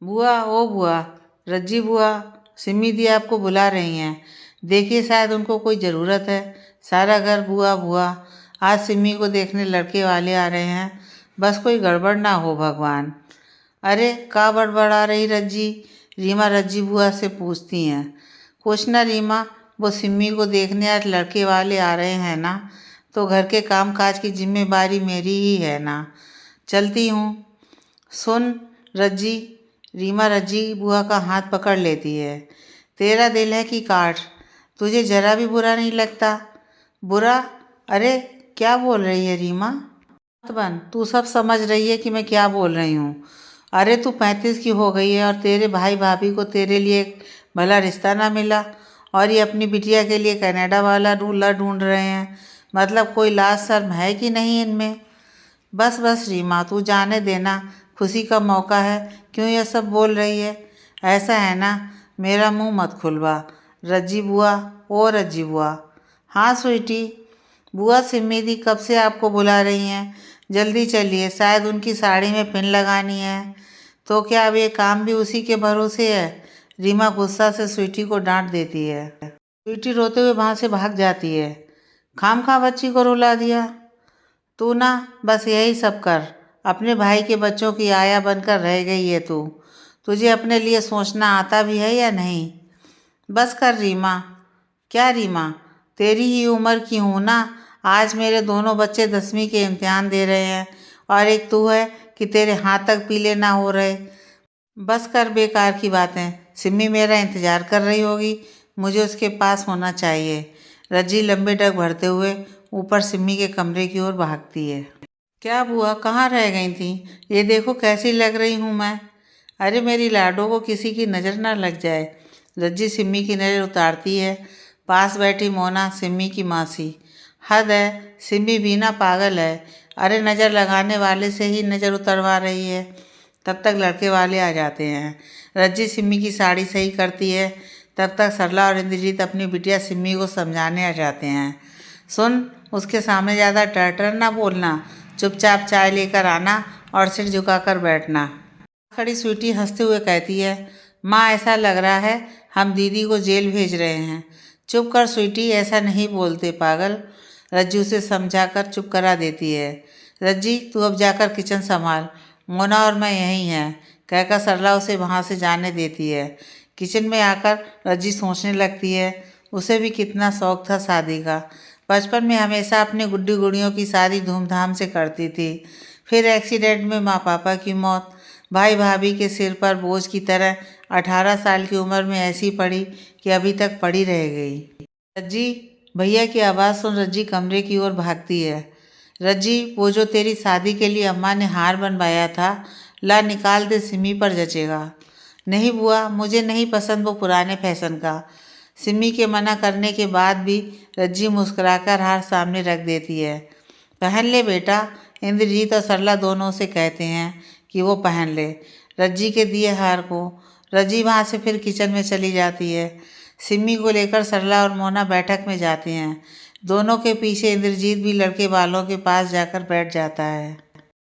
बुआ, ओ बुआ, रज्जी बुआ, सिम्मी दी आपको बुला रही हैं। देखिए शायद उनको कोई ज़रूरत है। सारा घर बुआ बुआ। आज सिम्मी को देखने लड़के वाले आ रहे हैं। बस कोई गड़बड़ ना हो भगवान। अरे का बड़बड़ा रही रज्जी? रीमा रज्जी बुआ से पूछती हैं। कुछ ना रीमा, वो सिम्मी को देखने आज लड़के वाले आ रहे हैं ना, तो घर के काम काज की जिम्मेदारी मेरी ही है ना। चलती हूँ। सुन रज्जी, रीमा रज्जी बुआ का हाथ पकड़ लेती है। तेरा दिल है कि काठ, तुझे जरा भी बुरा नहीं लगता? बुरा? अरे क्या बोल रही है रीमा? मत बन, तू सब समझ रही है कि मैं क्या बोल रही हूँ। अरे तू 35 की हो गई है और तेरे भाई भाभी को तेरे लिए एक भला रिश्ता ना मिला, और ये अपनी बिटिया के लिए कनाडा वाला दूल्हा ढूंढ रहे हैं। मतलब कोई लाज शर्म है कि नहीं इनमें? बस बस रीमा, तू जाने देना, खुशी का मौका है, क्यों ये सब बोल रही है? ऐसा है ना, मेरा मुंह मत खुलवा। रज्जी बुआ, ओ रज्जी बुआ। हाँ स्वीटी। बुआ सिम्मी दी कब से आपको बुला रही हैं। जल्दी चलिए, शायद उनकी साड़ी में पिन लगानी है। तो क्या अब ये काम भी उसी के भरोसे है? रीमा गुस्सा से स्वीटी को डांट देती है। स्वीटी रोते हुए वहाँ से भाग जाती है। खामखा बच्ची को रुला दिया। तू ना बस यही सब कर, अपने भाई के बच्चों की आया बनकर रह गई है तू। तुझे अपने लिए सोचना आता भी है या नहीं? बस कर रीमा। क्या रीमा, तेरी ही उम्र की हूँ ना। आज मेरे दोनों बच्चे 10वीं के इम्तिहान दे रहे हैं, और एक तू है कि तेरे हाथ तक पीले ना हो रहे। बस कर बेकार की बातें। सिम्मी मेरा इंतज़ार कर रही होगी, मुझे उसके पास होना चाहिए। रज्जी लंबे डग भरते हुए ऊपर सिम्मी के कमरे की ओर भागती है। क्या बुआ, कहाँ रह गई थी? ये देखो कैसी लग रही हूँ मैं। अरे मेरी लाडो को किसी की नज़र ना लग जाए। रज्जी सिम्मी की नज़र उतारती है। पास बैठी मोना सिम्मी की मासी। हद है, सिम्मी भी ना पागल है। अरे नज़र लगाने वाले से ही नज़र उतरवा रही है। तब तक लड़के वाले आ जाते हैं। रज्जी सिम्मी की साड़ी सही करती है। तब तक सरला और इंद्रजीत अपनी बिटिया सिम्मी को समझाने आ जाते हैं। सुन, उसके सामने ज़्यादा टर ना बोलना, चुपचाप चाय लेकर आना और सिर झुकाकर बैठना। खड़ी स्वीटी हंसते हुए कहती है, माँ ऐसा लग रहा है हम दीदी को जेल भेज रहे हैं। चुप कर स्वीटी, ऐसा नहीं बोलते पागल। रज्जी उसे समझाकर चुप करा देती है। रज्जी तू अब जाकर किचन संभाल, मोना और मैं यहीं हैं, कहकर सरला उसे वहाँ से जाने देती है। किचन में आकर रज्जी सोचने लगती है, उसे भी कितना शौक था शादी का। बचपन में हमेशा अपनी गुड्डी गुड़ियों की शादी धूमधाम से करती थी। फिर एक्सीडेंट में माँ पापा की मौत, भाई भाभी के सिर पर बोझ की तरह 18 साल की उम्र में ऐसी पड़ी कि अभी तक पड़ी रह गई। रज्जी, भैया की आवाज़ सुन रज्जी कमरे की ओर भागती है। रज्जी, वो जो तेरी शादी के लिए अम्मा ने हार बनवाया था, ला निकाल दे, सिमी पर जचेगा। नहीं बुआ, मुझे नहीं पसंद वो पुराने फैशन का। सिमी के मना करने के बाद भी रज्जी मुस्कुराकर हार सामने रख देती है। पहन ले बेटा, इंद्रजीत और सरला दोनों से कहते हैं कि वो पहन ले रज्जी के दिए हार को। रज्जी वहाँ से फिर किचन में चली जाती है। सिम्मी को लेकर सरला और मोना बैठक में जाते हैं। दोनों के पीछे इंद्रजीत भी लड़के वालों के पास जाकर बैठ जाता है।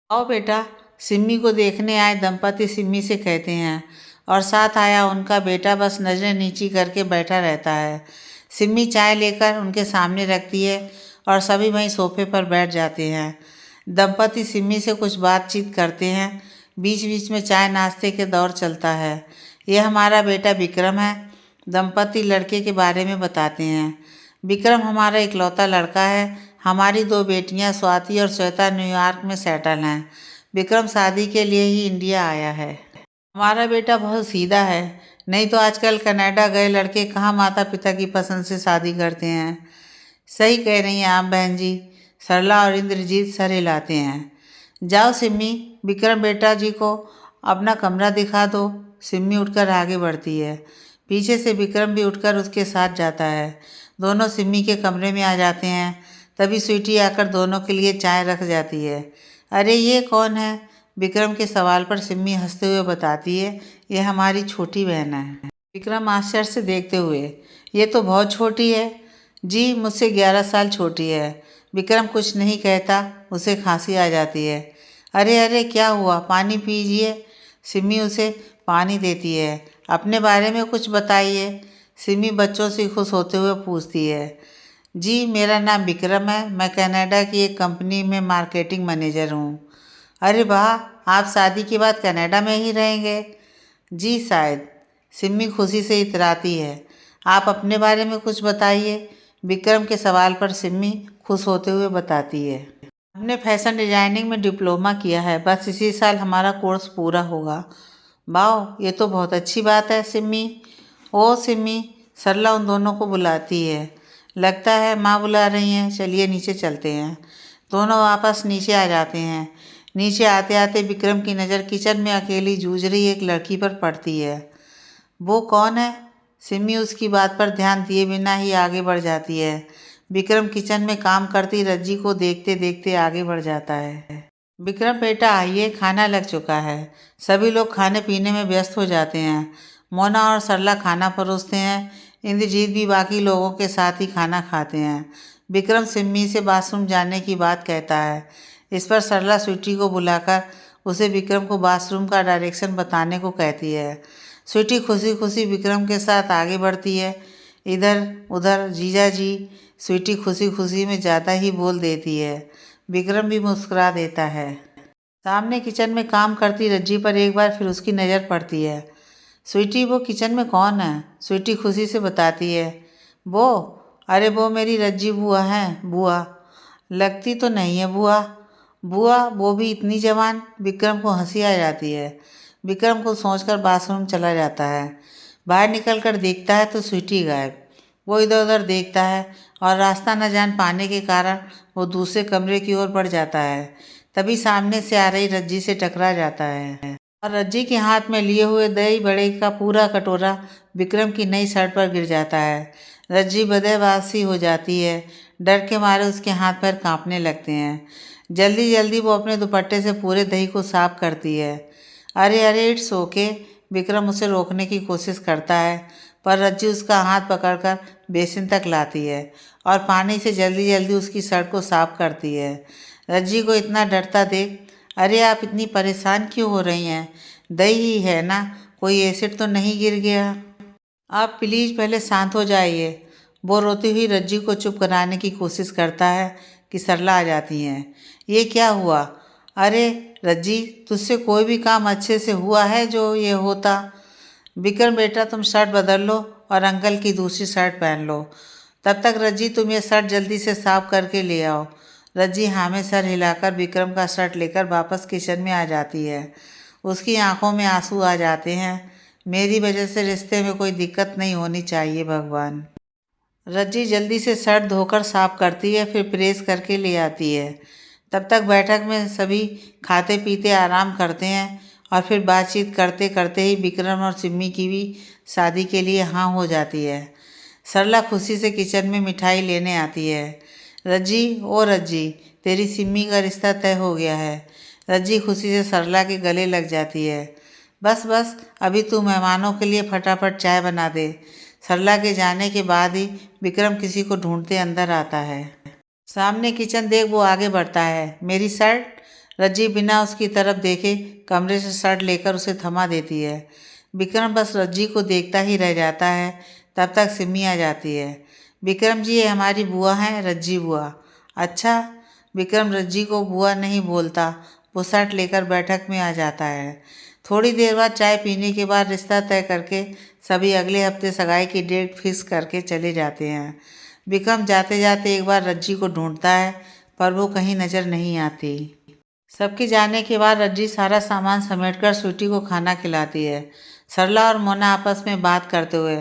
आओ बेटा, सिम्मी को देखने आए दंपति सिम्मी से कहते हैं, और साथ आया उनका बेटा बस नज़रें नीची करके बैठा रहता है। सिम्मी चाय लेकर उनके सामने रखती है और सभी वहीं सोफे पर बैठ जाते हैं। दंपति सिम्मी से कुछ बातचीत करते हैं। बीच बीच में चाय नाश्ते के दौर चलता है। यह हमारा बेटा विक्रम है, दंपति लड़के के बारे में बताते हैं। विक्रम हमारा इकलौता लड़का है। हमारी दो बेटियां स्वाति और श्वेता न्यूयॉर्क में सेटल हैं। विक्रम शादी के लिए ही इंडिया आया है। हमारा बेटा बहुत सीधा है, नहीं तो आजकल कनाडा गए लड़के कहाँ माता पिता की पसंद से शादी करते हैं। सही कह रही हैं आप बहन जी। सरला और इंद्रजीत सर हिलाते हैं। जाओ सिम्मी, विक्रम बेटा जी को अपना कमरा दिखा दो। सिम्मी उठकर आगे बढ़ती है। पीछे से विक्रम भी उठकर उसके साथ जाता है। दोनों सिम्मी के कमरे में आ जाते हैं। तभी स्वीटी आकर दोनों के लिए चाय रख जाती है। अरे ये कौन है? विक्रम के सवाल पर सिम्मी हंसते हुए बताती है, ये हमारी छोटी बहन है। विक्रम आश्चर्य से देखते हुए, ये तो बहुत छोटी है। जी, मुझसे 11 साल छोटी है। विक्रम कुछ नहीं कहता, उसे खांसी आ जाती है। अरे अरे क्या हुआ, पानी पीजिए। सिम्मी उसे पानी देती है। अपने बारे में कुछ बताइए। सिमी बच्चों से खुश होते हुए पूछती है। जी, मेरा नाम विक्रम है। मैं कनाडा की एक कंपनी में मार्केटिंग मैनेजर हूँ। अरे वाह, आप शादी के बाद कनाडा में ही रहेंगे? जी शायद। सिमी खुशी से इतराती है। आप अपने बारे में कुछ बताइए। विक्रम के सवाल पर सिमी खुश होते हुए बताती है। हमने फैशन डिजाइनिंग में डिप्लोमा किया है, बस इसी साल हमारा कोर्स पूरा होगा। वाह, ये तो बहुत अच्छी बात है सिमी। ओ सिमी, सरला उन दोनों को बुलाती है। लगता है माँ बुला रही हैं, चलिए नीचे चलते हैं। दोनों वापस नीचे आ जाते हैं। नीचे आते आते विक्रम की नज़र किचन में अकेली जूझ रही एक लड़की पर पड़ती है। वो कौन है? सिमी उसकी बात पर ध्यान दिए बिना ही आगे बढ़ जाती है। विक्रम किचन में काम करती रज्जी को देखते देखते आगे बढ़ जाता है। विक्रम बेटा आइए, खाना लग चुका है। सभी लोग खाने पीने में व्यस्त हो जाते हैं। मोना और सरला खाना परोसते हैं। इंद्रजीत भी बाकी लोगों के साथ ही खाना खाते हैं। विक्रम सिम्मी से बाथरूम जाने की बात कहता है। इस पर सरला स्वीटी को बुलाकर उसे विक्रम को बाथरूम का डायरेक्शन बताने को कहती है। स्वीटी खुशी खुशी विक्रम के साथ आगे बढ़ती है। इधर उधर जीजा जी स्वीटी खुशी खुशी में ज़्यादा ही बोल देती है। विक्रम भी मुस्कुरा देता है। सामने किचन में काम करती रज्जी पर एक बार फिर उसकी नज़र पड़ती है। स्वीटी, वो किचन में कौन है? स्वीटी खुशी से बताती है। वो, अरे वो मेरी रज्जी बुआ हैं। बुआ लगती तो नहीं है बुआ। बुआ, वो भी इतनी जवान? विक्रम को हंसी आ जाती है। विक्रम को सोचकर बाथरूम चला जाता है। बाहर निकल कर देखता है तो स्वीटी गायब। वो इधर उधर देखता है और रास्ता न जान पाने के कारण वो दूसरे कमरे की ओर बढ़ जाता है। तभी सामने से आ रही रज्जी से टकरा जाता है और रज्जी के हाथ में लिए हुए दही बड़े का पूरा कटोरा विक्रम की नई शर्ट पर गिर जाता है। रज्जी बदहवासी हो जाती है। डर के मारे उसके हाथ पैर कांपने लगते हैं। जल्दी जल्दी वो अपने दुपट्टे से पूरे दही को साफ करती है। अरे अरे, इट्स ओके। विक्रम उसे रोकने की कोशिश करता है, पर रज्जी उसका हाथ पकड़कर बेसिन तक लाती है और पानी से जल्दी जल्दी उसकी शर्ट को साफ करती है। रज्जी को इतना डरता देख, अरे आप इतनी परेशान क्यों हो रही हैं? दही ही है ना, कोई एसिड तो नहीं गिर गया? आप प्लीज़ पहले शांत हो जाइए। वो रोती हुई रज्जी को चुप कराने की कोशिश करता है कि सरला आ जाती हैं। ये क्या हुआ? अरे रज्जी, तुझसे कोई भी काम अच्छे से हुआ है जो ये होता? विक्रम बेटा, तुम शर्ट बदल लो और अंकल की दूसरी शर्ट पहन लो। तब तक रज्जी, तुम ये शर्ट जल्दी से साफ करके ले आओ। रज्जी हाँ में सर हिलाकर विक्रम का शर्ट लेकर वापस किचन में आ जाती है। उसकी आंखों में आंसू आ जाते हैं। मेरी वजह से रिश्ते में कोई दिक्कत नहीं होनी चाहिए भगवान। रज्जी जल्दी से शर्ट धोकर साफ करती है, फिर प्रेस करके ले आती है। तब तक बैठक में सभी खाते पीते आराम करते हैं और फिर बातचीत करते करते ही विक्रम और सिम्मी की भी शादी के लिए हाँ हो जाती है। सरला खुशी से किचन में मिठाई लेने आती है। रज्जी, ओ रज्जी, तेरी सिम्मी का रिश्ता तय हो गया है। रज्जी खुशी से सरला के गले लग जाती है। बस बस, अभी तू मेहमानों के लिए फटाफट चाय बना दे। सरला के जाने के बाद ही विक्रम किसी को ढूंढते अंदर आता है। सामने किचन देख वो आगे बढ़ता है। मेरी शर्ट? रज्जी बिना उसकी तरफ देखे कमरे से शर्ट लेकर उसे थमा देती है। विक्रम बस रज्जी को देखता ही रह जाता है। तब तक सिम्मी आ जाती है। विक्रम जी, ये हमारी बुआ हैं, रज्जी बुआ। अच्छा। विक्रम रज्जी को बुआ नहीं बोलता। वो शर्ट लेकर बैठक में आ जाता है। थोड़ी देर बाद चाय पीने के बाद रिश्ता तय करके सभी अगले हफ्ते सगाई की डेट फिक्स करके चले जाते हैं। विक्रम जाते जाते एक बार रज्जी को ढूंढता है, पर वो कहीं नज़र नहीं आती। सबके जाने के बाद रज्जी सारा सामान समेटकर स्वीटी को खाना खिलाती है। सरला और मोना आपस में बात करते हुए,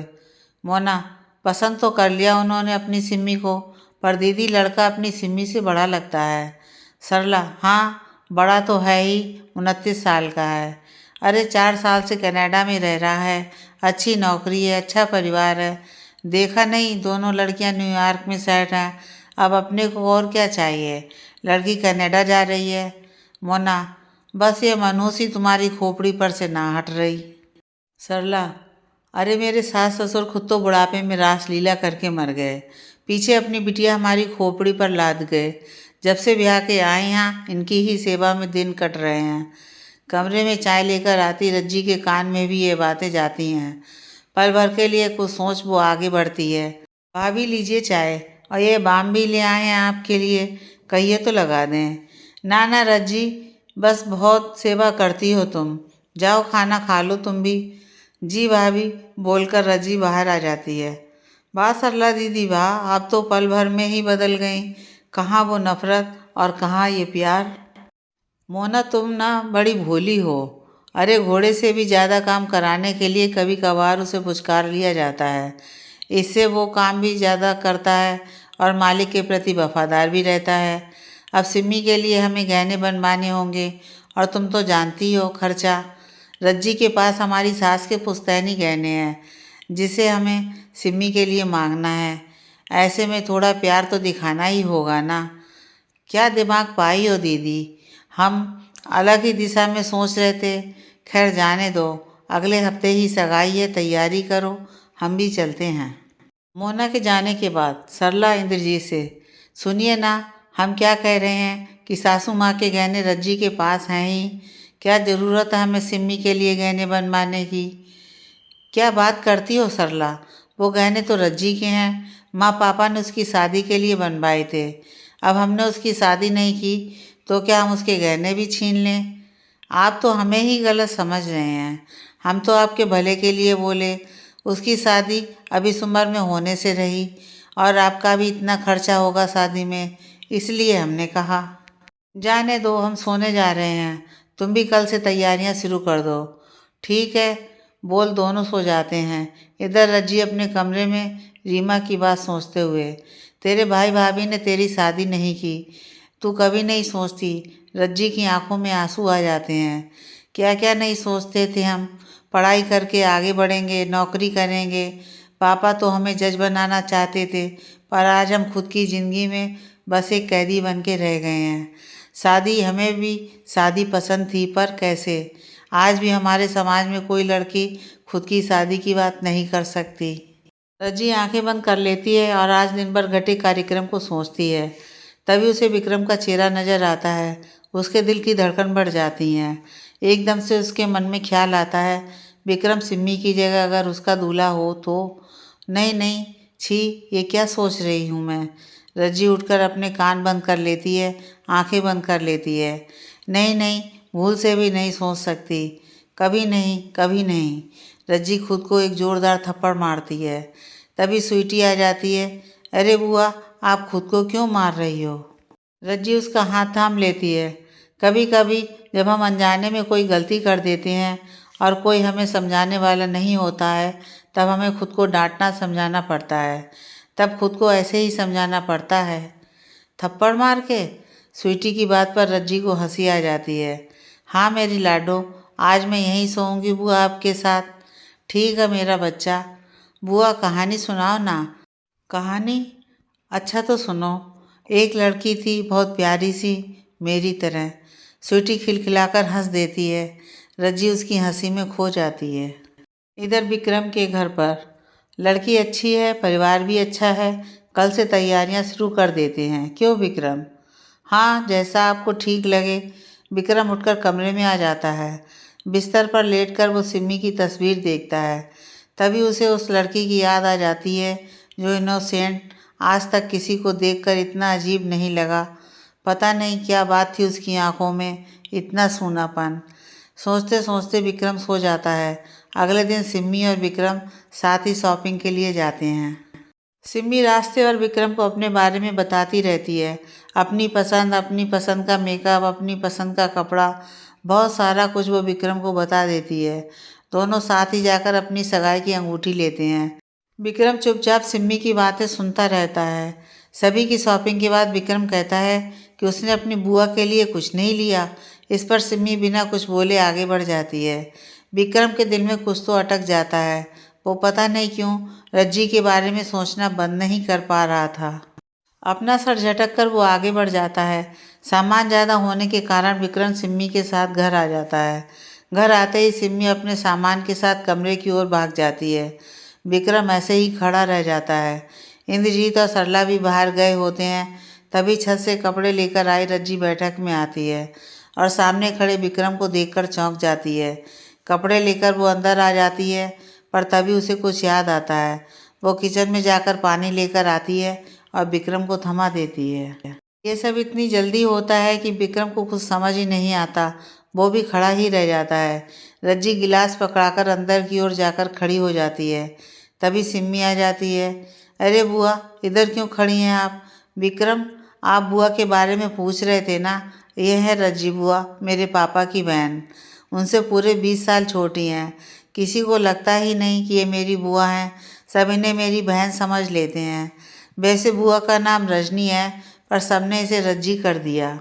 मोना, पसंद तो कर लिया उन्होंने अपनी सिम्मी को, पर दीदी लड़का अपनी सिम्मी से बड़ा लगता है। सरला, हाँ बड़ा तो है ही, 29 साल का है। अरे 4 साल से कनाडा में रह रहा है, अच्छी नौकरी है, अच्छा परिवार है। देखा नहीं, दोनों लड़कियां न्यूयॉर्क में सेट हैं। अब अपने को और क्या चाहिए? लड़की कनाडा जा रही है। मोना, बस ये मनहूस ही तुम्हारी खोपड़ी पर से ना हट रही। सरला, अरे मेरे सास ससुर खुद तो बुढ़ापे में रासलीला करके मर गए, पीछे अपनी बिटिया हमारी खोपड़ी पर लाद गए। जब से ब्याह के आए यहाँ इनकी ही सेवा में दिन कट रहे हैं। कमरे में चाय लेकर आती रज्जी के कान में भी ये बातें जाती हैं। पल भर के लिए कुछ सोच वो आगे बढ़ती है। भाभी लीजिए चाय, और ये बाम भी ले आए हैं आपके लिए, कहिए तो लगा दें। ना ना रज्जी, बस बहुत सेवा करती हो तुम, जाओ खाना खा लो तुम भी। जी भाभी बोलकर रज्जी बाहर आ जाती है। वाह सरला दीदी वाह, आप तो पल भर में ही बदल गई। कहाँ वो नफरत और कहाँ ये प्यार। मोना तुम ना बड़ी भोली हो। अरे घोड़े से भी ज़्यादा काम कराने के लिए कभी कभार उसे पुचकार लिया जाता है। इससे वो काम भी ज़्यादा करता है और मालिक के प्रति वफादार भी रहता है। अब सिम्मी के लिए हमें गहने बनवाने होंगे, और तुम तो जानती हो खर्चा। रज्जी के पास हमारी सास के पुश्तैनी गहने हैं, जिसे हमें सिम्मी के लिए मांगना है। ऐसे में थोड़ा प्यार तो दिखाना ही होगा ना। क्या दिमाग पाई हो दीदी, हम अलग ही दिशा में सोच रहे थे। खैर जाने दो, अगले हफ्ते ही सगाई है, तैयारी करो, हम भी चलते हैं। मोना के जाने के बाद सरला इंद्रजीत से, सुनिए ना, हम क्या कह रहे हैं कि सासू माँ के गहने रज्जी के पास हैं ही, क्या ज़रूरत है हमें सिम्मी के लिए गहने बनवाने की। क्या बात करती हो सरला, वो गहने तो रज्जी के हैं। माँ पापा ने उसकी शादी के लिए बनवाए थे। अब हमने उसकी शादी नहीं की तो क्या हम उसके गहने भी छीन लें। आप तो हमें ही गलत समझ रहे हैं, हम तो आपके भले के लिए बोले। उसकी शादी अब इस उम्र में होने से रही, और आपका भी इतना खर्चा होगा शादी में, इसलिए हमने कहा। जाने दो, हम सोने जा रहे हैं, तुम भी कल से तैयारियां शुरू कर दो। ठीक है, बोल दोनों सो जाते हैं। इधर रज्जी अपने कमरे में रीमा की बात सोचते हुए, तेरे भाई भाभी ने तेरी शादी नहीं की, तू कभी नहीं सोचती। रज्जी की आंखों में आंसू आ जाते हैं। क्या क्या नहीं सोचते थे हम, पढ़ाई करके आगे बढ़ेंगे, नौकरी करेंगे। पापा तो हमें जज बनाना चाहते थे, पर आज हम खुद की ज़िंदगी में बस एक कैदी बन के रह गए हैं। शादी हमें भी शादी पसंद थी, पर कैसे। आज भी हमारे समाज में कोई लड़की खुद की शादी की बात नहीं कर सकती। रज्जी आंखें बंद कर लेती है और आज दिन भर घटे कार्यक्रम को सोचती है। तभी उसे विक्रम का चेहरा नजर आता है। उसके दिल की धड़कन बढ़ जाती है। एकदम से उसके मन में ख्याल आता है, विक्रम सिम्मी की जगह अगर उसका दूल्हा हो तो। नहीं नहीं, छी, ये क्या सोच रही हूँ मैं। रज्जी उठकर अपने कान बंद कर लेती है, आंखें बंद कर लेती है। नहीं नहीं, भूल से भी नहीं सोच सकती, कभी नहीं, कभी नहीं। रज्जी खुद को एक जोरदार थप्पड़ मारती है। तभी स्वीटी आ जाती है। अरे बुआ, आप खुद को क्यों मार रही हो। रज्जी उसका हाथ थाम लेती है। कभी कभी जब हम अनजाने में कोई गलती कर देते हैं और कोई हमें समझाने वाला नहीं होता है, तब हमें खुद को डांटना समझाना पड़ता है। तब खुद को ऐसे ही समझाना पड़ता है। थप्पड़ मार के। स्वीटी की बात पर रज्जी को हंसी आ जाती है। हाँ मेरी लाडो, आज मैं यहीं सोऊंगी बुआ आपके साथ। ठीक है मेरा बच्चा। बुआ कहानी सुनाओ ना। कहानी? अच्छा तो सुनो। एक लड़की थी बहुत प्यारी सी, मेरी तरह। स्वीटी खिलखिलाकर हंस देती है। रज्जी उसकी हंसी में खो जाती है। इधर विक्रम के घर पर, लड़की अच्छी है, परिवार भी अच्छा है, कल से तैयारियां शुरू कर देते हैं, क्यों विक्रम। हाँ, जैसा आपको ठीक लगे। विक्रम उठकर कमरे में आ जाता है। बिस्तर पर लेटकर वो सिम्मी की तस्वीर देखता है। तभी उसे उस लड़की की याद आ जाती है जो इनोसेंट, आज तक किसी को देखकर इतना अजीब नहीं लगा। पता नहीं क्या बात थी उसकी आंखों में, इतना सूनापन। सोचते सोचते विक्रम सो जाता है। अगले दिन सिम्मी और विक्रम साथ ही शॉपिंग के लिए जाते हैं। सिम्मी रास्ते और विक्रम को अपने बारे में बताती रहती है। अपनी पसंद का मेकअप, अपनी पसंद का कपड़ा, बहुत सारा कुछ वो विक्रम को बता देती है। दोनों साथ ही जाकर अपनी सगाई की अंगूठी लेते हैं। विक्रम चुपचाप सिम्मी की बातें सुनता रहता है। सभी की शॉपिंग के बाद विक्रम कहता है कि उसने अपनी बुआ के लिए कुछ नहीं लिया। इस पर सिम्मी बिना कुछ बोले आगे बढ़ जाती है। विक्रम के दिल में कुछ तो अटक जाता है। वो पता नहीं क्यों रज्जी के बारे में सोचना बंद नहीं कर पा रहा था। अपना सर झटक कर वो आगे बढ़ जाता है। सामान ज़्यादा होने के कारण विक्रम सिम्मी के साथ घर आ जाता है। घर आते ही सिम्मी अपने सामान के साथ कमरे की ओर भाग जाती है। विक्रम ऐसे ही खड़ा रह जाता है। इंद्रजीत और सरला भी बाहर गए होते हैं। तभी छत से कपड़े लेकर आई रज्जी बैठक में आती है। और सामने खड़े विक्रम को देखकर चौंक जाती है। कपड़े लेकर वो अंदर आ जाती है, पर तभी उसे कुछ याद आता है। वो किचन में जाकर पानी लेकर आती है और विक्रम को थमा देती है। ये सब इतनी जल्दी होता है कि विक्रम को कुछ समझ ही नहीं आता। वो भी खड़ा ही रह जाता है। रज्जी गिलास पकड़ाकर अंदर की ओर जाकर खड़ी हो जाती है। तभी सिम्मी आ जाती है। अरे बुआ, इधर क्यों खड़ी हैं आप? विक्रम, आप बुआ के बारे में पूछ रहे थे ना? ये है रज्जी बुआ, मेरे पापा की बहन। उनसे पूरे 20 साल छोटी हैं। किसी को लगता ही नहीं कि ये मेरी बुआ हैं। सब इन्हें मेरी बहन समझ लेते हैं। वैसे बुआ का नाम रजनी है, पर सबने इसे रज्जी कर दिया।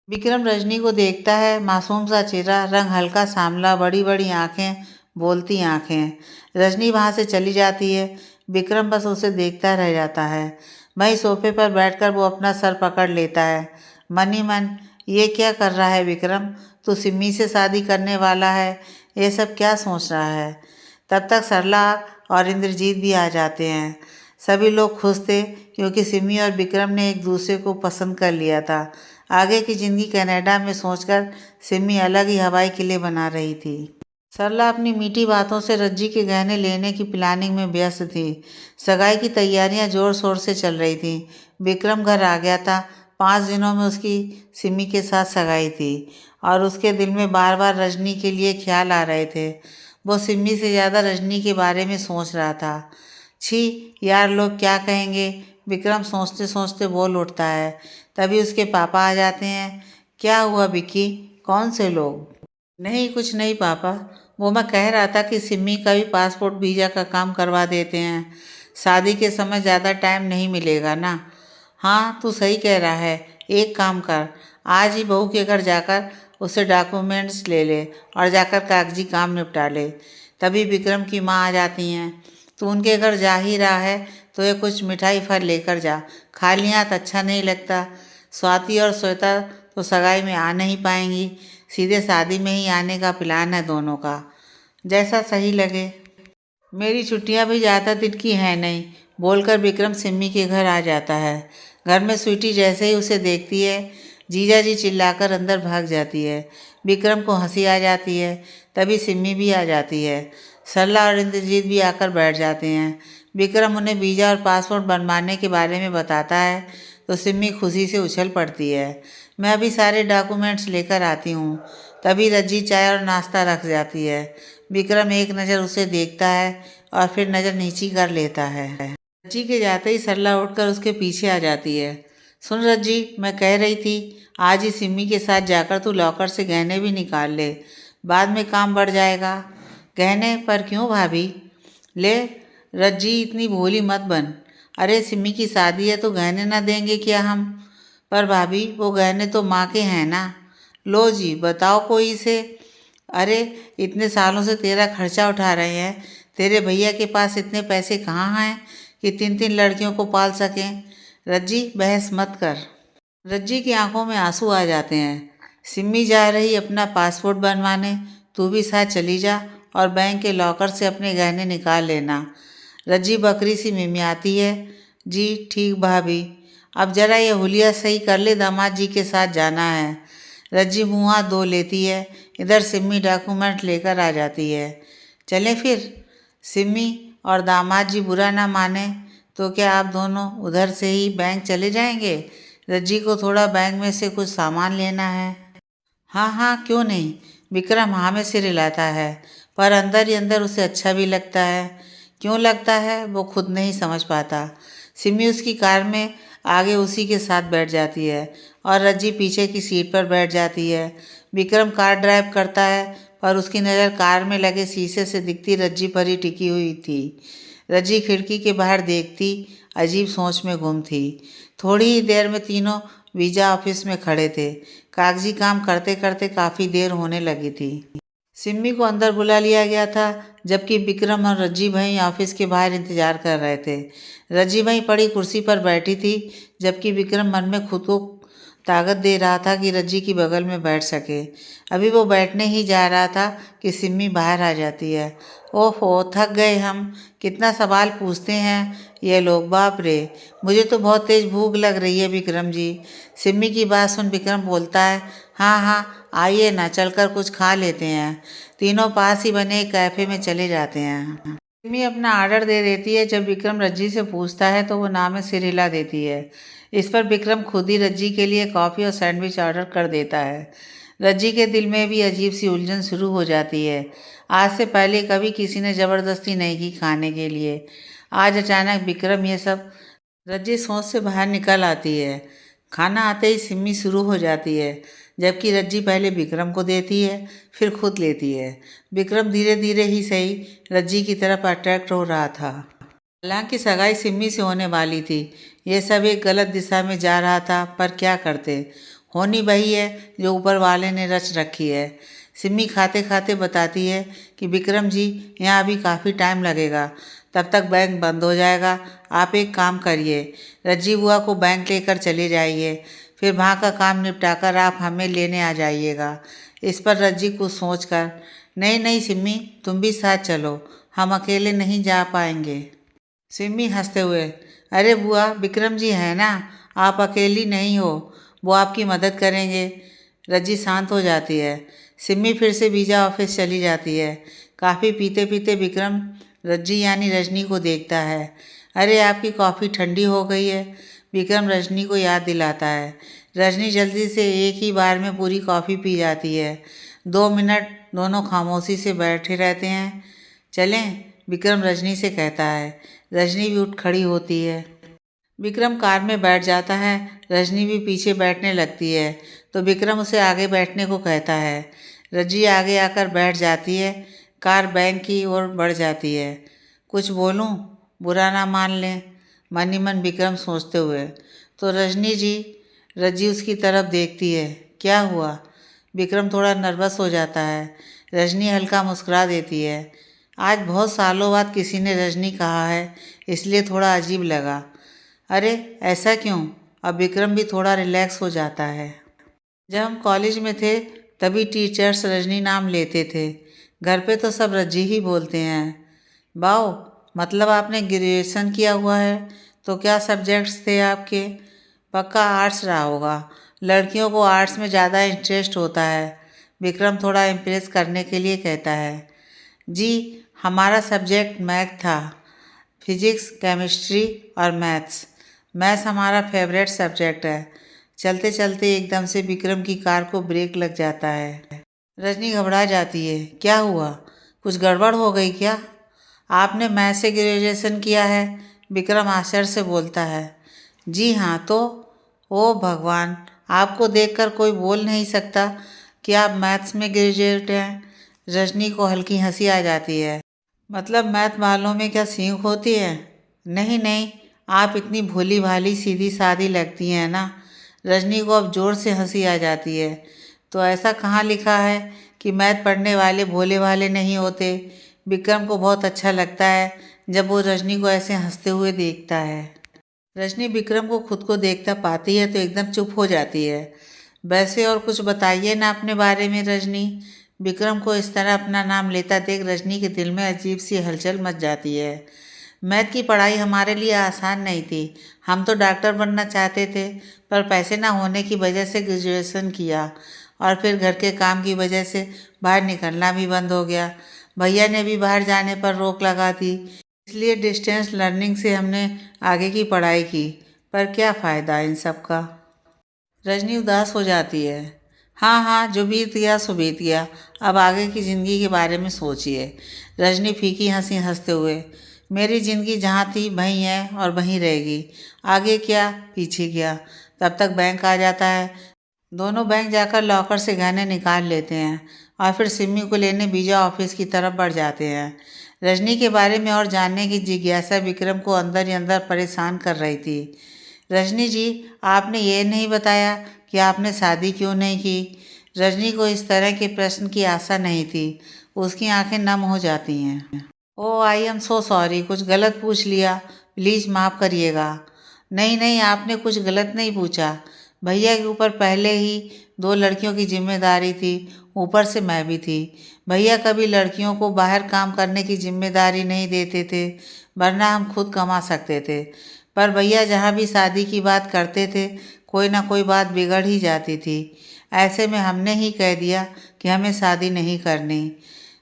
विक्रम रजनी को देखता है। मासूम सा चेहरा, रंग हल्का सांवला, बड़ी बड़ी आंखें, बोलती आंखें। रजनी वहाँ से चली जाती है। विक्रम बस उसे देखता रह जाता है। वहीं सोफे पर बैठकर वो अपना सर पकड़ लेता है। मन ही मन, ये क्या कर रहा है विक्रम? तू सिम्मी से शादी करने वाला है, ये सब क्या सोच रहा है? तब तक सरला और इंद्रजीत भी आ जाते हैं। सभी लोग खुश थे क्योंकि सिमी और विक्रम ने एक दूसरे को पसंद कर लिया था। आगे की ज़िंदगी कनाडा में सोचकर सिमी अलग ही हवाई किले बना रही थी। सरला अपनी मीठी बातों से रज्जी के गहने लेने की प्लानिंग में व्यस्त थी। सगाई की तैयारियां जोर शोर से चल रही थी। विक्रम घर आ गया था। 5 दिनों में उसकी सिमी के साथ सगाई थी और उसके दिल में बार बार रजनी के लिए ख्याल आ रहे थे। वो सिमी से ज़्यादा रजनी के बारे में सोच रहा था। छी यार, लोग क्या कहेंगे? विक्रम सोचते सोचते बोल उठता है। तभी उसके पापा आ जाते हैं। क्या हुआ विक्की? कौन से लोग? नहीं, कुछ नहीं पापा। वो मैं कह रहा था कि सिम्मी का भी पासपोर्ट वीज़ा का काम करवा देते हैं। शादी के समय ज़्यादा टाइम नहीं मिलेगा ना। हाँ, तू सही कह रहा है। एक काम कर, आज ही बहू के घर जाकर उससे डॉक्यूमेंट्स ले ले और जाकर कागजी काम निपटा ले। तभी विक्रम की माँ आ जाती हैं। तू उनके घर जा ही रहा है तो ये कुछ मिठाई फल लेकर जा। खाली हाथ अच्छा नहीं लगता। स्वाति और श्वेता तो सगाई में आ नहीं पाएंगी। सीधे शादी में ही आने का प्लान है दोनों का। जैसा सही लगे। मेरी छुट्टियां भी ज़्यादा दिन की हैं नहीं, बोलकर विक्रम सिम्मी के घर आ जाता है। घर में स्वीटी जैसे ही उसे देखती है, जीजा जी चिल्लाकर अंदर भाग जाती है। विक्रम को हंसी आ जाती है। तभी सिम्मी भी आ जाती है। सरला और इंद्रजीत भी आकर बैठ जाते हैं। विक्रम उन्हें वीज़ा और पासपोर्ट बनवाने के बारे में बताता है तो सिम्मी खुशी से उछल पड़ती है। मैं अभी सारे डॉक्यूमेंट्स लेकर आती हूँ। तभी रज्जी चाय और नाश्ता रख जाती है। विक्रम एक नज़र उसे देखता है और फिर नज़र नीची कर लेता है। रज्जी के जाते ही सरला उठकर उसके पीछे आ जाती है। सुन रज्जी, मैं कह रही थी आज ही सिम्मी के साथ जाकर तू लॉकर से गहने भी निकाल ले, बाद में काम बढ़ जाएगा। गहने पर क्यों भाभी? ले रज्जी, इतनी भोली मत बन। अरे सिम्मी की शादी है तो गहने ना देंगे क्या हम? पर भाभी, वो गहने तो माँ के हैं ना। लो जी, बताओ कोई से। अरे इतने सालों से तेरा खर्चा उठा रहे हैं। तेरे भैया के पास इतने पैसे कहाँ हैं कि 3-3 लड़कियों को पाल सकें? रज्जी, बहस मत कर। रज्जी की आंखों में आंसू आ जाते हैं। सिम्मी जा रही अपना पासपोर्ट बनवाने, तू भी साथ चली जा और बैंक के लॉकर से अपने गहने निकाल लेना। रज्जी बकरी सी मिमियाती है। जी ठीक भाभी, अब जरा ये हुलिया सही कर ले, दामाद जी के साथ जाना है। रज्जी मुँह हाथ धो लेती है। इधर सिम्मी डॉक्यूमेंट लेकर आ जाती है। चलें फिर? सिम्मी और दामाद जी बुरा ना माने तो क्या आप दोनों उधर से ही बैंक चले जाएंगे? रज्जी को थोड़ा बैंक में से कुछ सामान लेना है। हाँ हाँ, क्यों नहीं। विक्रम हाँ में सिर हिलाता है, पर अंदर ही अंदर उसे अच्छा भी लगता है। क्यों लगता है वो खुद नहीं समझ पाता। सिमी उसकी कार में आगे उसी के साथ बैठ जाती है और रज्जी पीछे की सीट पर बैठ जाती है। विक्रम कार ड्राइव करता है, पर उसकी नज़र कार में लगे शीशे से दिखती रज्जी पर ही टिकी हुई थी। रज्जी खिड़की के बाहर देखती अजीब सोच में गुम थी। थोड़ी ही देर में तीनों वीज़ा ऑफिस में खड़े थे। कागजी काम करते करते काफ़ी देर होने लगी थी। सिम्मी को अंदर बुला लिया गया था, जबकि विक्रम और रज्जी भाई ऑफिस के बाहर इंतजार कर रहे थे। रज्जी भाई पड़ी कुर्सी पर बैठी थी, जबकि विक्रम मन में खुद को ताकत दे रहा था कि रज्जी की बगल में बैठ सके। अभी वो बैठने ही जा रहा था कि सिम्मी बाहर आ जाती है। ओहो, थक गए हम। कितना सवाल पूछते हैं ये लोग, बाप रे। मुझे तो बहुत तेज़ भूख लग रही है विक्रम जी। सिम्मी की बात सुन विक्रम बोलता है, हाँ हाँ, आइए ना, चलकर कुछ खा लेते हैं। तीनों पास ही बने एक कैफ़े में चले जाते हैं। सिमी अपना ऑर्डर दे देती है। जब विक्रम रज्जी से पूछता है तो वो नाम में सिर हिला देती है। इस पर विक्रम खुद ही रज्जी के लिए कॉफ़ी और सैंडविच ऑर्डर कर देता है। रज्जी के दिल में भी अजीब सी उलझन शुरू हो जाती है। आज से पहले कभी किसी ने ज़बरदस्ती नहीं की खाने के लिए। आज अचानक विक्रम ये सब। रज्जी सोच से बाहर निकल आती है। खाना आते ही सिम्मी शुरू हो जाती है, जबकि रज्जी पहले विक्रम को देती है, फिर खुद लेती है। विक्रम धीरे धीरे ही सही रज्जी की तरफ अट्रैक्ट हो रहा था। हालांकि सगाई सिम्मी से होने वाली थी। ये सब एक गलत दिशा में जा रहा था, पर क्या करते। होनी वही है जो ऊपर वाले ने रच रखी है। सिम्मी खाते खाते बताती है कि विक्रम जी, यहाँ अभी काफ़ी टाइम लगेगा, तब तक बैंक बंद हो जाएगा। आप एक काम करिए, रज्जी बुआ को बैंक लेकर चले जाइए, फिर वहाँ का काम निपटाकर आप हमें लेने आ जाइएगा। इस पर रज्जी कुछ सोचकर, नहीं नहीं सिम्मी, तुम भी साथ चलो, हम अकेले नहीं जा पाएंगे। सिम्मी हंसते हुए, अरे बुआ, विक्रम जी है ना, आप अकेली नहीं हो, वो आपकी मदद करेंगे। रज्जी शांत हो जाती है। सिम्मी फिर से वीज़ा ऑफिस चली जाती है। काफ़ी पीते पीते विक्रम रज्जी यानी रजनी को देखता है। अरे आपकी कॉफ़ी ठंडी हो गई है, विक्रम रजनी को याद दिलाता है। रजनी जल्दी से एक ही बार में पूरी कॉफ़ी पी जाती है। 2 मिनट दोनों खामोशी से बैठे रहते हैं। चलें, विक्रम रजनी से कहता है। रजनी भी उठ खड़ी होती है। विक्रम कार में बैठ जाता है। रजनी भी पीछे बैठने लगती है, तो विक्रम उसे आगे बैठने को कहता है। रजनी आगे आकर बैठ जाती है। कार बैंक की ओर बढ़ जाती है। कुछ बोलूं, बुरा ना मान लें, मन ही मन विक्रम सोचते हुए। तो रजनी जी, रज्जी उसकी तरफ देखती है। क्या हुआ? विक्रम थोड़ा नर्वस हो जाता है। रजनी हल्का मुस्कुरा देती है। आज बहुत सालों बाद किसी ने रजनी कहा है, इसलिए थोड़ा अजीब लगा। अरे ऐसा क्यों? अब विक्रम भी थोड़ा रिलैक्स हो जाता है। जब हम कॉलेज में थे तभी टीचर्स रजनी नाम लेते थे। घर पे तो सब रज्जी ही बोलते हैं। वाओ, मतलब आपने ग्रेजुएशन किया हुआ है, तो क्या सब्जेक्ट्स थे आपके? पक्का आर्ट्स रहा होगा, लड़कियों को आर्ट्स में ज़्यादा इंटरेस्ट होता है। विक्रम थोड़ा इम्प्रेस करने के लिए कहता है। जी, हमारा सब्जेक्ट मैथ था, फिजिक्स, केमिस्ट्री और मैथ्स। मैथ्स हमारा फेवरेट सब्जेक्ट है। चलते चलते एकदम से विक्रम की कार को ब्रेक लग जाता है। रजनी घबरा जाती है। क्या हुआ? कुछ गड़बड़ हो गई क्या? आपने मैथ से ग्रेजुएशन किया है? विक्रम आश्चर्य से बोलता है। जी हाँ, तो? ओ भगवान, आपको देखकर कोई बोल नहीं सकता कि आप मैथ्स में ग्रेजुएट हैं। रजनी को हल्की हंसी आ जाती है। मतलब मैथ वालों में क्या सीख होती है? नहीं नहीं, आप इतनी भोली भाली सीधी सादी लगती हैं ना। रजनी को अब जोर से हंसी आ जाती है। तो ऐसा कहाँ लिखा है कि मैथ पढ़ने वाले भोले भाले नहीं होते? विक्रम को बहुत अच्छा लगता है जब वो रजनी को ऐसे हंसते हुए देखता है। रजनी विक्रम को खुद को देखता पाती है तो एकदम चुप हो जाती है। वैसे और कुछ बताइए ना अपने बारे में रजनी। विक्रम को इस तरह अपना नाम लेता देख रजनी के दिल में अजीब सी हलचल मच जाती है। मैथ की पढ़ाई हमारे लिए आसान नहीं थी। हम तो डॉक्टर बनना चाहते थे, पर पैसे ना होने की वजह से ग्रेजुएशन किया, और फिर घर के काम की वजह से बाहर निकलना भी बंद हो गया। भैया ने भी बाहर जाने पर रोक लगा दी, इसलिए डिस्टेंस लर्निंग से हमने आगे की पढ़ाई की। पर क्या फ़ायदा इन सब का? रजनी उदास हो जाती है। हाँ हाँ, जो बीत गया सो बीत गया, अब आगे की ज़िंदगी के बारे में सोचिए। रजनी फीकी हंसी हंसते हुए, मेरी ज़िंदगी जहाँ थी वहीं है और वहीं रहेगी। आगे क्या, पीछे क्या। तब तक बैंक आ जाता है। दोनों बैंक जाकर लॉकर से गहने निकाल लेते हैं और फिर सिमी को लेने वीज़ा ऑफिस की तरफ बढ़ जाते हैं। रजनी के बारे में और जानने की जिज्ञासा विक्रम को अंदर ही अंदर परेशान कर रही थी। रजनी जी, आपने ये नहीं बताया कि आपने शादी क्यों नहीं की? रजनी को इस तरह के प्रश्न की आशा नहीं थी। उसकी आंखें नम हो जाती हैं। ओह आई एम सो सॉरी, कुछ गलत पूछ लिया, प्लीज़ माफ़ करिएगा। नहीं नहीं, आपने कुछ गलत नहीं पूछा। भैया के ऊपर पहले ही 2 लड़कियों की जिम्मेदारी थी, ऊपर से मैं भी थी। भैया कभी लड़कियों को बाहर काम करने की जिम्मेदारी नहीं देते थे, वरना हम खुद कमा सकते थे। पर भैया जहाँ भी शादी की बात करते थे, कोई ना कोई बात बिगड़ ही जाती थी। ऐसे में हमने ही कह दिया कि हमें शादी नहीं करनी।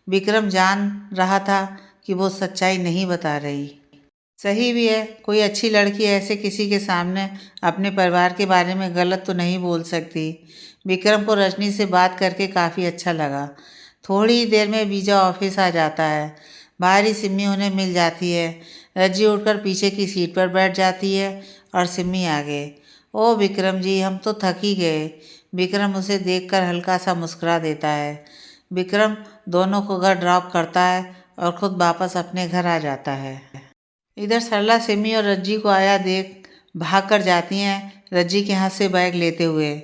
विक्रम जान रहा था कि वो सच्चाई नहीं बता रही। सही भी है, कोई अच्छी लड़की ऐसे किसी के सामने अपने परिवार के बारे में गलत तो नहीं बोल सकती। विक्रम को रजनी से बात करके काफ़ी अच्छा लगा। थोड़ी ही देर में वीजा ऑफिस आ जाता है। बाहर ही सिम्मी उन्हें मिल जाती है। रज्जी उठकर पीछे की सीट पर बैठ जाती है और सिम्मी आगे। ओ विक्रम जी, हम तो थक ही गए। विक्रम उसे देखकर हल्का सा मुस्कुरा देता है। विक्रम दोनों को घर ड्रॉप करता है और खुद वापस अपने घर आ जाता है। इधर सरला सिमी और रज्जी को आया देख भाग कर जाती हैं, रज्जी के हाथ से बैग लेते हुए।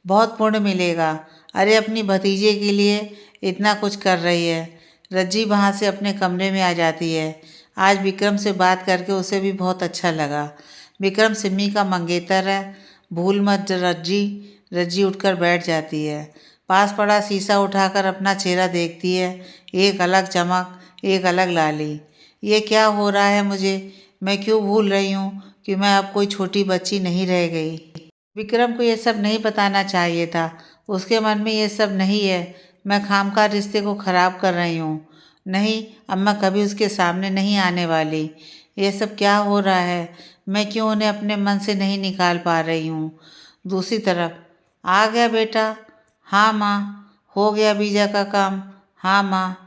बहुत पुण्य मिलेगा, अरे अपनी भतीजे के लिए इतना कुछ कर रही है। रज्जी वहाँ से अपने कमरे में आ जाती है। आज विक्रम से बात करके उसे भी बहुत अच्छा लगा। विक्रम सिमी का मंगेतर है, भूल मत रज्जी। रज्जी उठकर बैठ जाती है। पास पड़ा शीशा उठाकर अपना चेहरा देखती है। एक अलग चमक, एक अलग लाली। ये क्या हो रहा है मुझे? मैं क्यों भूल रही हूँ कि मैं अब कोई छोटी बच्ची नहीं रह गई। विक्रम को ये सब नहीं बताना चाहिए था। उसके मन में ये सब नहीं है। मैं खामखा रिश्ते को ख़राब कर रही हूँ। नहीं, अब मैं कभी उसके सामने नहीं आने वाली। ये सब क्या हो रहा है? मैं क्यों उन्हें अपने मन से नहीं निकाल पा रही हूँ। दूसरी तरफ, आ गया बेटा? हाँ माँ। हो गया वीज़ा का काम? हाँ माँ।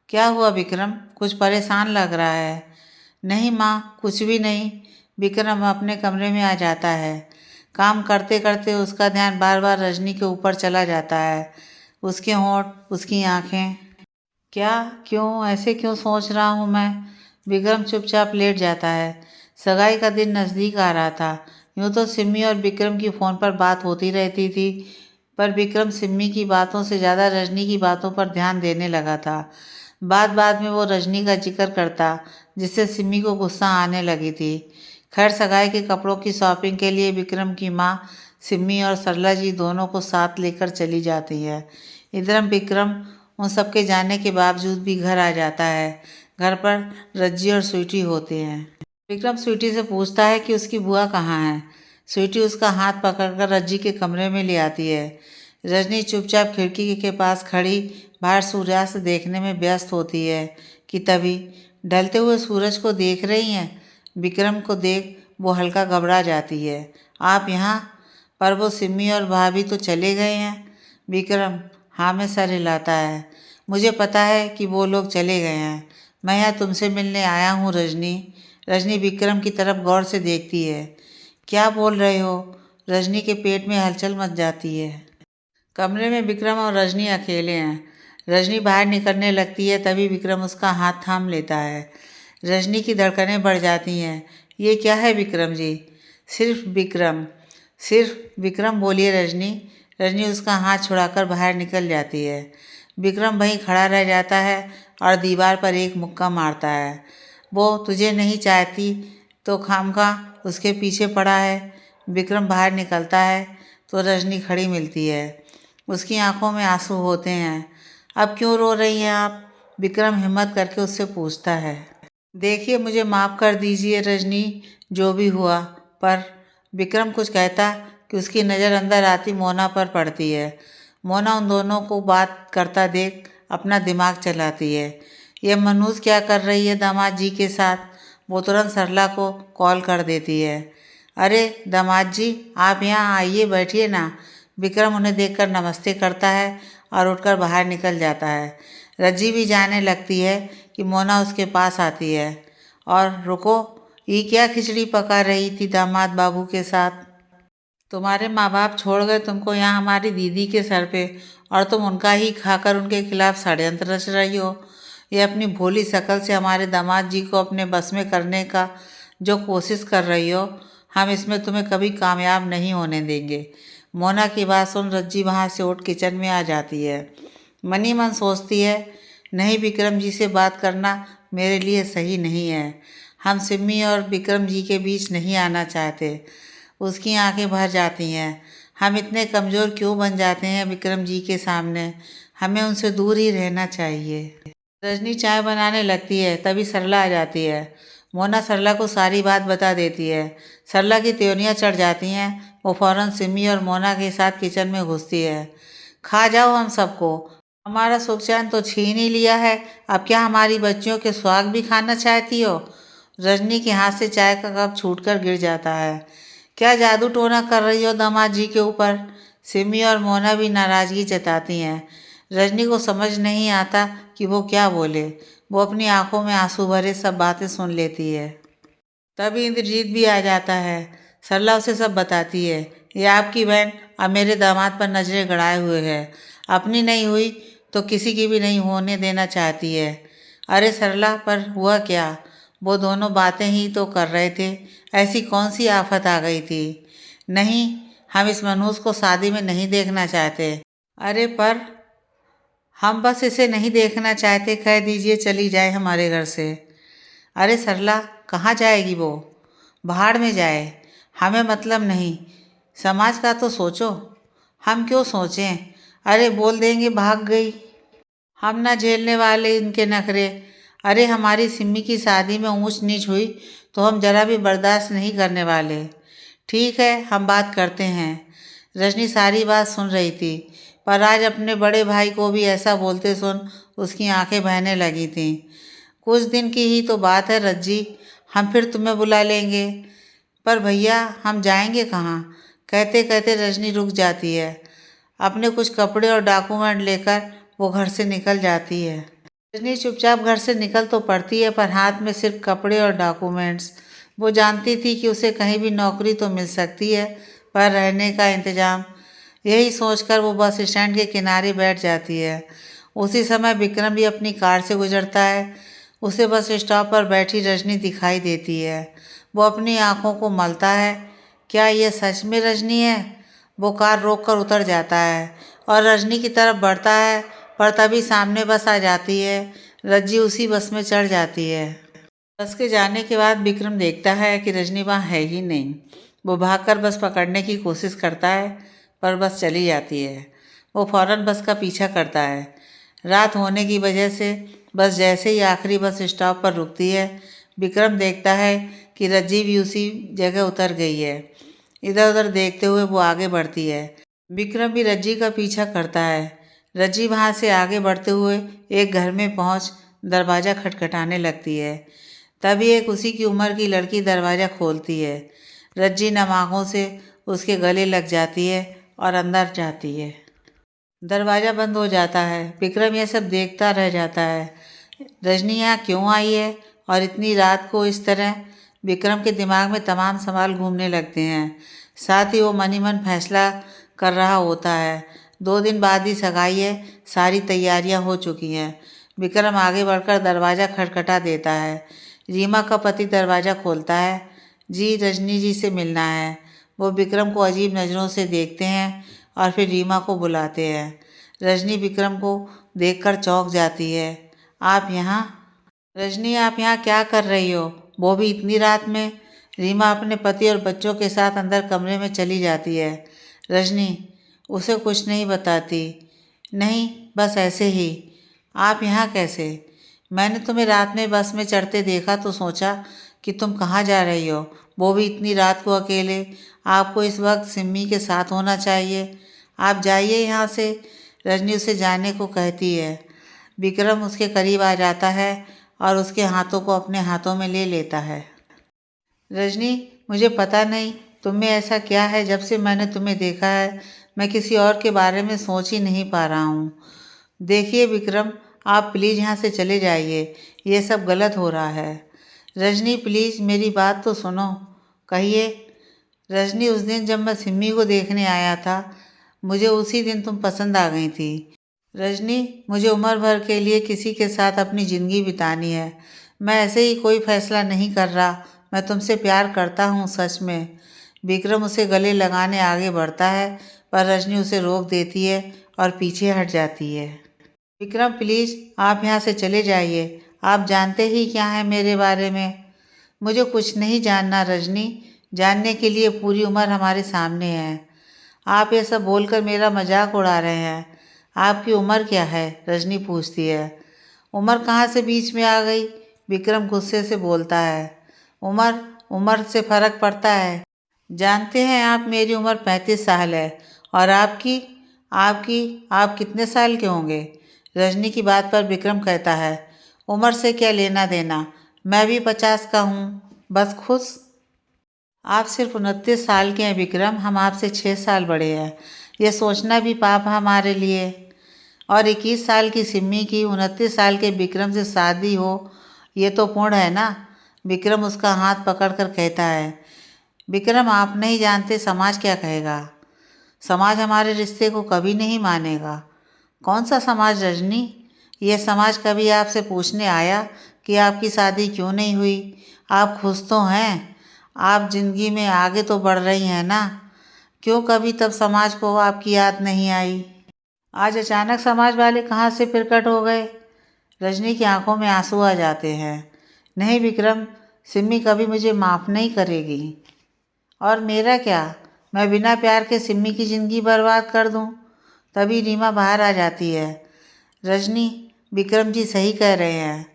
क्या हुआ विक्रम, कुछ परेशान लग रहा है? नहीं माँ, कुछ भी नहीं। विक्रम अपने कमरे में आ जाता है। काम करते करते उसका ध्यान बार बार रजनी के ऊपर चला जाता है। उसके होंठ, उसकी आंखें। क्या, क्यों, ऐसे क्यों सोच रहा हूँ मैं? विक्रम चुपचाप लेट जाता है। सगाई का दिन नज़दीक आ रहा था। यूँ तो सिम्मी और विक्रम की फ़ोन पर बात होती रहती थी, पर विक्रम सिम्मी की बातों से ज़्यादा रजनी की बातों पर ध्यान देने लगा था। बात बात में वो रजनी का जिक्र करता, जिससे सिम्मी को गुस्सा आने लगी थी। खैर, सगाई के कपड़ों की शॉपिंग के लिए विक्रम की माँ सिम्मी और सरला जी दोनों को साथ लेकर चली जाती है। इधर विक्रम उन सबके जाने के बावजूद भी घर आ जाता है। घर पर रज्जी और स्वीटी होते हैं। विक्रम स्वीटी से पूछता है कि उसकी बुआ कहाँ है। स्वीटी उसका हाथ पकड़कर रज्जी के कमरे में ले आती है। रजनी चुपचाप खिड़की के पास खड़ी बाहर सूर्यास्त देखने में व्यस्त होती है कि तभी ढलते हुए सूरज को देख रही हैं। विक्रम को देख वो हल्का घबरा जाती है। आप यहाँ? पर वो सिम्मी और भाभी तो चले गए हैं। विक्रम हाँ में सर हिलाता है। मुझे पता है कि वो लोग चले गए हैं। मैं यहाँ तुमसे मिलने आया हूँ रजनी। रजनी विक्रम की तरफ गौर से देखती है। क्या बोल रहे हो? रजनी के पेट में हलचल मच जाती है। कमरे में विक्रम और रजनी अकेले हैं। रजनी बाहर निकलने लगती है, तभी विक्रम उसका हाथ थाम लेता है। रजनी की धड़कनें बढ़ जाती हैं। ये क्या है विक्रम जी? सिर्फ विक्रम, सिर्फ विक्रम बोलिए रजनी। रजनी उसका हाथ छुड़ाकर बाहर निकल जाती है। विक्रम वहीं खड़ा रह जाता है और दीवार पर एक मुक्का मारता है। वो तुझे नहीं चाहती तो खामखा उसके पीछे पड़ा है। विक्रम बाहर निकलता है तो रजनी खड़ी मिलती है। उसकी आंखों में आंसू होते हैं। अब क्यों रो रही हैं आप? विक्रम हिम्मत करके उससे पूछता है। देखिए, मुझे माफ़ कर दीजिए रजनी, जो भी हुआ। पर विक्रम कुछ कहता कि उसकी नज़र अंदर आती मोना पर पड़ती है। मोना उन दोनों को बात करता देख अपना दिमाग चलाती है। यह मनहूस क्या कर रही है दामाद जी के साथ? वो तुरंत सरला को कॉल कर देती है। अरे दामाद जी, आप यहाँ आइए, बैठिए ना। विक्रम उन्हें देखकर नमस्ते करता है और उठकर बाहर निकल जाता है। रज्जी भी जाने लगती है कि मोना उसके पास आती है। और रुको, ये क्या खिचड़ी पका रही थी दामाद बाबू के साथ? तुम्हारे माँ बाप छोड़ गए तुमको यहाँ हमारी दीदी के सर पे, और तुम उनका ही खाकर उनके खिलाफ षड्यंत्र रच रही हो। ये अपनी भोली शकल से हमारे दामाद जी को अपने बस में करने का जो कोशिश कर रही हो, हम इसमें तुम्हें कभी कामयाब नहीं होने देंगे। मोना की बात सुन रज्जी वहाँ से उठ किचन में आ जाती है। मनी मन सोचती है, नहीं, विक्रम जी से बात करना मेरे लिए सही नहीं है। हम सिम्मी और विक्रम जी के बीच नहीं आना चाहते। उसकी आंखें भर जाती हैं। हम इतने कमज़ोर क्यों बन जाते हैं विक्रम जी के सामने? हमें उनसे दूर ही रहना चाहिए। रजनी चाय बनाने लगती है, तभी सरला आ जाती है। मोना सरला को सारी बात बता देती है। सरला की त्योनियाँ चढ़ जाती हैं। वो फौरन सिमी और मोना के साथ किचन में घुसती है। खा जाओ हम सबको, हमारा सुख चैन तो छीन ही लिया है, अब क्या हमारी बच्चियों के स्वाग भी खाना चाहती हो? रजनी के हाथ से चाय का कप छूटकर गिर जाता है। क्या जादू टोना कर रही हो दामाद जी के ऊपर? सिमी और मोना भी नाराज़गी जताती हैं। रजनी को समझ नहीं आता कि वो क्या बोले। वो अपनी आंखों में आंसू भरे सब बातें सुन लेती है। तभी इंद्रजीत भी आ जाता है। सरला उसे सब बताती है। ये आपकी बहन अब मेरे दामाद पर नजरें गड़ाए हुए है। अपनी नहीं हुई तो किसी की भी नहीं होने देना चाहती है। अरे सरला, पर हुआ क्या? वो दोनों बातें ही तो कर रहे थे, ऐसी कौन सी आफत आ गई थी? नहीं, हम इस मनहूस को शादी में नहीं देखना चाहते। अरे पर हम बस इसे नहीं देखना चाहते, कह दीजिए चली जाए हमारे घर से। अरे सरला, कहाँ जाएगी वो? भाड़ में जाए, हमें मतलब नहीं। समाज का तो सोचो। हम क्यों सोचें? अरे बोल देंगे भाग गई। हम ना झेलने वाले इनके नखरे। अरे हमारी सिम्मी की शादी में ऊंच नीच हुई तो हम जरा भी बर्दाश्त नहीं करने वाले। ठीक है, हम बात करते हैं। रजनी सारी बात सुन रही थी, पर आज अपने बड़े भाई को भी ऐसा बोलते सुन उसकी आंखें बहने लगी थीं। कुछ दिन की ही तो बात है रज्जी, हम फिर तुम्हें बुला लेंगे। पर भैया, हम जाएंगे कहाँ? कहते कहते रजनी रुक जाती है। अपने कुछ कपड़े और डॉक्यूमेंट लेकर वो घर से निकल जाती है। रजनी चुपचाप घर से निकल तो पड़ती है, पर हाथ में सिर्फ कपड़े और डॉक्यूमेंट्स। वो जानती थी कि उसे कहीं भी नौकरी तो मिल सकती है, पर रहने का इंतजाम। यही सोचकर वो बस स्टैंड के किनारे बैठ जाती है। उसी समय विक्रम भी अपनी कार से गुजरता है। उसे बस स्टॉप पर बैठी रजनी दिखाई देती है। वो अपनी आंखों को मलता है। क्या यह सच में रजनी है? वो कार रोक कर उतर जाता है और रजनी की तरफ बढ़ता है, पर तभी सामने बस आ जाती है। रज्जी उसी बस में चढ़ जाती है। बस के जाने के बाद विक्रम देखता है कि रजनी वहाँ है ही नहीं। वो भागकर बस पकड़ने की कोशिश करता है, पर बस चली जाती है। वो फौरन बस का पीछा करता है। रात होने की वजह से बस जैसे ही आखिरी बस स्टॉप पर रुकती है, विक्रम देखता है कि रज्जी भी उसी जगह उतर गई है। इधर उधर देखते हुए वो आगे बढ़ती है। विक्रम भी रज्जी का पीछा करता है। रज्जी वहाँ से आगे बढ़ते हुए एक घर में पहुँच दरवाज़ा खटखटाने लगती है। तभी एक उसी की उम्र की लड़की दरवाज़ा खोलती है। रज्जी नम आँखों से उसके गले लग जाती है और अंदर जाती है। दरवाज़ा बंद हो जाता है। विक्रम यह सब देखता रह जाता है। रजनी यहाँ क्यों आई है और इतनी रात को इस तरह? विक्रम के दिमाग में तमाम सवाल घूमने लगते हैं। साथ ही वो मन ही मन फैसला कर रहा होता है। 2 दिन बाद ही सगाई है, सारी तैयारियां हो चुकी हैं। विक्रम आगे बढ़कर दरवाज़ा खटखटा देता है। रीमा का पति दरवाज़ा खोलता है। जी, रजनी जी से मिलना है। वो विक्रम को अजीब नज़रों से देखते हैं और फिर रीमा को बुलाते हैं। रजनी विक्रम को देखकर चौंक जाती है। आप यहाँ? रजनी, आप यहाँ क्या कर रही हो, वो भी इतनी रात में? रीमा अपने पति और बच्चों के साथ अंदर कमरे में चली जाती है। रजनी उसे कुछ नहीं बताती। नहीं, बस ऐसे ही। आप यहाँ कैसे? मैंने तुम्हें रात में बस में चढ़ते देखा तो सोचा कि तुम कहाँ जा रही हो, वो भी इतनी रात को अकेले। आपको इस वक्त सिम्मी के साथ होना चाहिए। आप जाइए यहाँ से। रजनी उसे जाने को कहती है। विक्रम उसके करीब आ जाता है और उसके हाथों को अपने हाथों में ले लेता है। रजनी, मुझे पता नहीं तुम में ऐसा क्या है, जब से मैंने तुम्हें देखा है मैं किसी और के बारे में सोच ही नहीं पा रहा हूँ। देखिए विक्रम, आप प्लीज़ यहाँ से चले जाइए, ये सब गलत हो रहा है। रजनी प्लीज़ मेरी बात तो सुनो। कहिए। रजनी, उस दिन जब मैं सिम्मी को देखने आया था, मुझे उसी दिन तुम पसंद आ गई थी। रजनी, मुझे उम्र भर के लिए किसी के साथ अपनी ज़िंदगी बितानी है। मैं ऐसे ही कोई फैसला नहीं कर रहा, मैं तुमसे प्यार करता हूँ सच में। विक्रम उसे गले लगाने आगे बढ़ता है, पर रजनी उसे रोक देती है और पीछे हट जाती है। विक्रम प्लीज़, आप यहाँ से चले जाइए। आप जानते ही क्या है मेरे बारे में? मुझे कुछ नहीं जानना रजनी, जानने के लिए पूरी उम्र हमारे सामने है। आप ये सब बोलकर मेरा मजाक उड़ा रहे हैं। आपकी उम्र क्या है? रजनी पूछती है। उम्र कहाँ से बीच में आ गई? विक्रम गुस्से से बोलता है। उम्र उम्र से फ़र्क पड़ता है। जानते हैं आप, मेरी उम्र 35 साल है। और आपकी आपकी आप कितने साल के होंगे? रजनी की बात पर विक्रम कहता है, उम्र से क्या लेना देना, मैं भी 50 का हूँ, बस खुश। आप सिर्फ 29 साल के हैं विक्रम, हम आपसे 6 साल बड़े हैं। ये सोचना भी पाप है हमारे लिए। और 21 साल की सिम्मी की 29 साल के विक्रम से शादी हो, ये तो पुण्य है ना। विक्रम उसका हाथ पकड़कर कहता है, विक्रम आप नहीं जानते समाज क्या कहेगा। समाज हमारे रिश्ते को कभी नहीं मानेगा। कौन सा समाज रजनी? यह समाज कभी आपसे पूछने आया कि आपकी शादी क्यों नहीं हुई? आप खुश तो हैं, आप जिंदगी में आगे तो बढ़ रही हैं ना। क्यों कभी तब समाज को आपकी याद नहीं आई? आज अचानक समाज वाले कहाँ से प्रकट हो गए? रजनी की आंखों में आंसू आ जाते हैं। नहीं विक्रम, सिम्मी कभी मुझे माफ़ नहीं करेगी। और मेरा क्या? मैं बिना प्यार के सिम्मी की ज़िंदगी बर्बाद कर दूं? तभी रीमा बाहर आ जाती है। रजनी, विक्रम जी सही कह रहे हैं।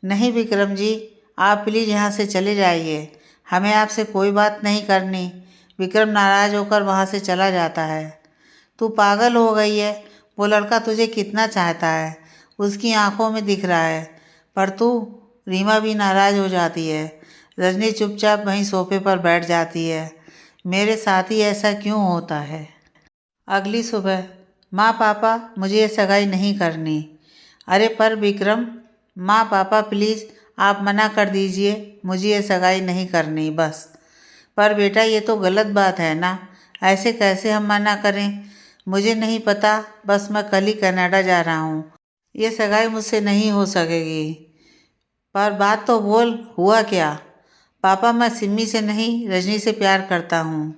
नहीं विक्रम जी, आप प्लीज़ यहाँ से चले जाइए, हमें आपसे कोई बात नहीं करनी। विक्रम नाराज़ होकर वहाँ से चला जाता है। तू पागल हो गई है, वो लड़का तुझे कितना चाहता है, उसकी आंखों में दिख रहा है। पर तू, रीमा भी नाराज़ हो जाती है। रजनी चुपचाप वहीं सोफे पर बैठ जाती है। मेरे साथ ही ऐसा क्यों होता है? अगली सुबह, माँ पापा मुझे ये सगाई नहीं करनी। अरे पर विक्रम, माँ पापा प्लीज़ आप मना कर दीजिए, मुझे ये सगाई नहीं करनी बस। पर बेटा ये तो गलत बात है ना, ऐसे कैसे हम मना करें? मुझे नहीं पता, बस मैं कल ही कनाडा जा रहा हूँ, ये सगाई मुझसे नहीं हो सकेगी। पर बात तो बोल, हुआ क्या? पापा मैं सिम्मी से नहीं रजनी से प्यार करता हूँ।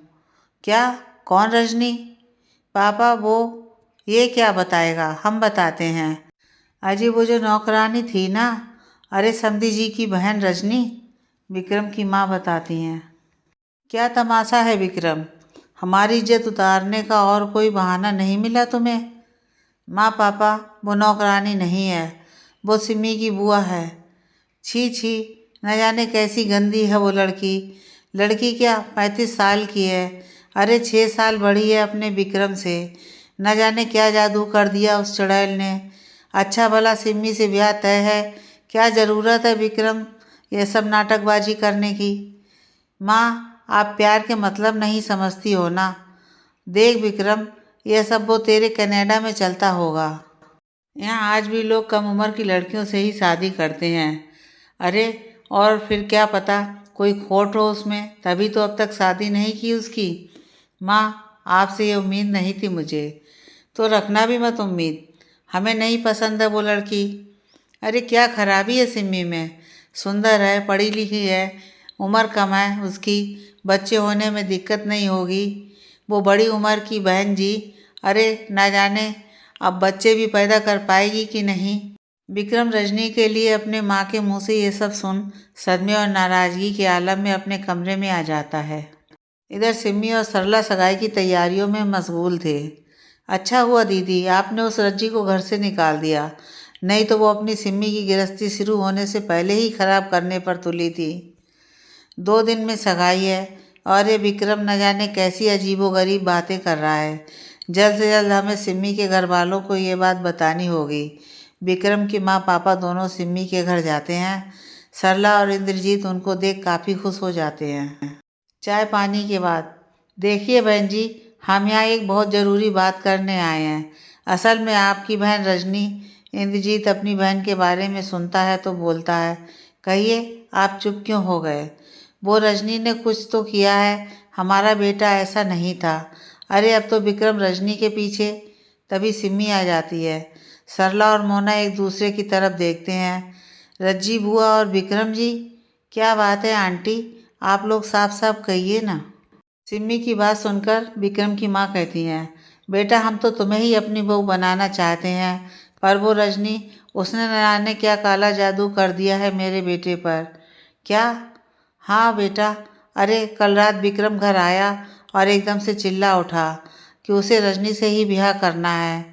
क्या? कौन रजनी? पापा वो, ये क्या बताएगा, हम बताते हैं। अजी वो जो नौकरानी थी ना, अरे समधी जी की बहन रजनी, विक्रम की माँ बताती हैं। क्या तमाशा है विक्रम, हमारी इज्जत उतारने का और कोई बहाना नहीं मिला तुम्हें? माँ पापा वो नौकरानी नहीं है, वो सिमी की बुआ है। छी छी, न जाने कैसी गंदी है वो लड़की। लड़की क्या 35 साल की है, अरे 6 साल बड़ी है अपने विक्रम से। न जाने क्या जादू कर दिया उस चुड़ैल ने। अच्छा भला सिम्मी से ब्याह तय है, क्या ज़रूरत है विक्रम ये सब नाटकबाजी करने की? माँ आप प्यार के मतलब नहीं समझती हो ना। देख विक्रम, यह सब वो तेरे कनाडा में चलता होगा। यहाँ आज भी लोग कम उम्र की लड़कियों से ही शादी करते हैं। अरे और फिर क्या पता कोई खोट हो उसमें, तभी तो अब तक शादी नहीं की उसकी। माँ आपसे ये उम्मीद नहीं थी मुझे, तो रखना भी मत उम्मीद, हमें नहीं पसंद है वो लड़की। अरे क्या खराबी है सिम्मी में? सुंदर है, पढ़ी लिखी है, उम्र कम है उसकी, बच्चे होने में दिक्कत नहीं होगी। वो बड़ी उम्र की बहन जी, अरे ना जाने अब बच्चे भी पैदा कर पाएगी कि नहीं। विक्रम रजनी के लिए अपने माँ के मुंह से ये सब सुन सदमे और नाराज़गी के आलम में अपने कमरे में आ जाता है। इधर सिम्मी और सरला सगाई की तैयारियों में मशगूल थे। अच्छा हुआ दीदी आपने उस रज्जी को घर से निकाल दिया, नहीं तो वो अपनी सिम्मी की गृहस्थी शुरू होने से पहले ही खराब करने पर तुली थी। 2 दिन में सगाई है और ये विक्रम न जाने कैसी अजीबोगरीब बातें कर रहा है। जल्द से जल्द हमें सिम्मी के घर वालों को ये बात बतानी होगी। विक्रम की माँ पापा दोनों सिम्मी के घर जाते हैं। सरला और इंद्रजीत उनको देख काफ़ी खुश हो जाते हैं। चाय पानी के बाद, देखिए बहन जी, हम यहाँ एक बहुत ज़रूरी बात करने आए हैं। असल में आपकी बहन रजनी। इंद्रजीत अपनी बहन के बारे में सुनता है तो बोलता है, कहिए आप चुप क्यों हो गए? वो रजनी ने कुछ तो किया है, हमारा बेटा ऐसा नहीं था। अरे अब तो विक्रम रजनी के पीछे। तभी सिम्मी आ जाती है। सरला और मोना एक दूसरे की तरफ देखते हैं। रज्जी बुआ और विक्रम जी, क्या बात है आंटी, आप लोग साफ साफ कहिए ना। सिम्मी की बात सुनकर विक्रम की माँ कहती हैं, बेटा हम तो तुम्हें ही अपनी बहू बनाना चाहते हैं, पर वो रजनी, उसने न जाने क्या काला जादू कर दिया है मेरे बेटे पर। क्या? हाँ बेटा, अरे कल रात विक्रम घर आया और एकदम से चिल्ला उठा कि उसे रजनी से ही ब्याह करना है।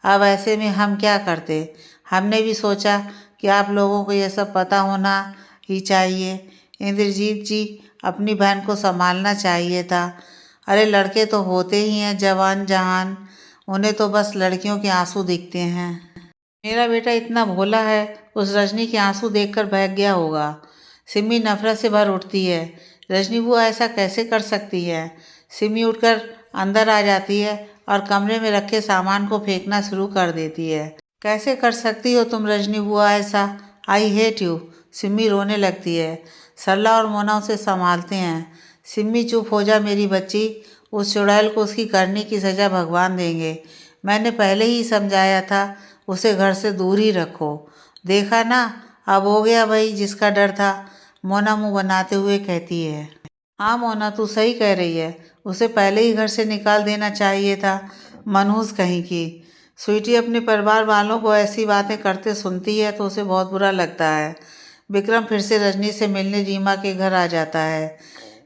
अब ऐसे में हम क्या करते? हमने भी सोचा कि आप लोगों को यह सब पता होना ही चाहिए, इंद्रजीत जी, अपनी बहन को संभालना चाहिए था। अरे लड़के तो होते ही हैं जवान जहान, उन्हें तो बस लड़कियों के आंसू दिखते हैं। मेरा बेटा इतना भोला है, उस रजनी के आंसू देखकर बहक गया होगा। सिमी नफरत से भर उठती है। रजनी बुआ ऐसा कैसे कर सकती है? सिमी उठकर अंदर आ जाती है और कमरे में रखे सामान को फेंकना शुरू कर देती है। कैसे कर सकती हो तुम रजनी बुआ ऐसा? I hate you. सिमी रोने लगती है। सरला और मोना उसे संभालते हैं। सिमी चुप हो जा मेरी बच्ची, उस चुड़ैल को उसकी करनी की सज़ा भगवान देंगे। मैंने पहले ही समझाया था, उसे घर से दूर ही रखो। देखा ना, अब हो गया भाई जिसका डर था, मोना मुंह बनाते हुए कहती है। हाँ मोना, तू सही कह रही है, उसे पहले ही घर से निकाल देना चाहिए था, मनहूस कहीं की। स्वीटी अपने परिवार वालों को ऐसी बातें करते सुनती है तो उसे बहुत बुरा लगता है। विक्रम फिर से रजनी से मिलने रीमा के घर आ जाता है।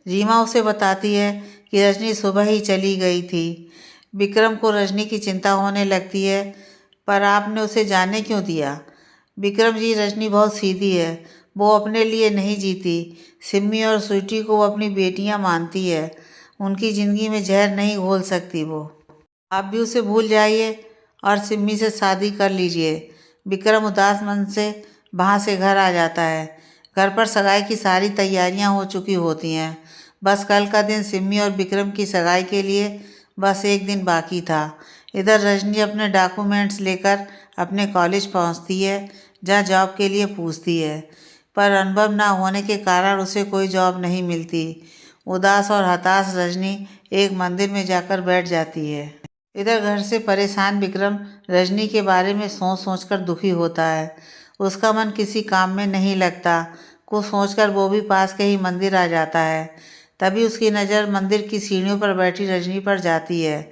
रीमा उसे बताती है कि रजनी सुबह ही चली गई थी। विक्रम को रजनी की चिंता होने लगती है, पर आपने उसे जाने क्यों दिया? विक्रम जी, रजनी बहुत सीधी है, वो अपने लिए नहीं जीती। सिमी और स्वीटी को वो अपनी बेटियां मानती है, उनकी ज़िंदगी में जहर नहीं घोल सकती वो। आप भी उसे भूल जाइए और सिमी से शादी कर लीजिए। विक्रम उदास मन से वहाँ से घर आ जाता है। घर पर सगाई की सारी तैयारियां हो चुकी होती हैं। बस कल का दिन सिमी और विक्रम की सगाई के लिए बस एक दिन बाकी था। इधर रजनी अपने डॉक्यूमेंट्स लेकर अपने कॉलेज पहुंचती है, जहां जॉब के लिए पूछती है, पर अनुभव ना होने के कारण उसे कोई जॉब नहीं मिलती। उदास और हताश रजनी एक मंदिर में जाकर बैठ जाती है। इधर घर से परेशान विक्रम रजनी के बारे में सोच सोचकर दुखी होता है। उसका मन किसी काम में नहीं लगता। कुछ सोचकर वो भी पास के ही मंदिर आ जाता है। तभी उसकी नज़र मंदिर की सीढ़ियों पर बैठी रजनी पर जाती है।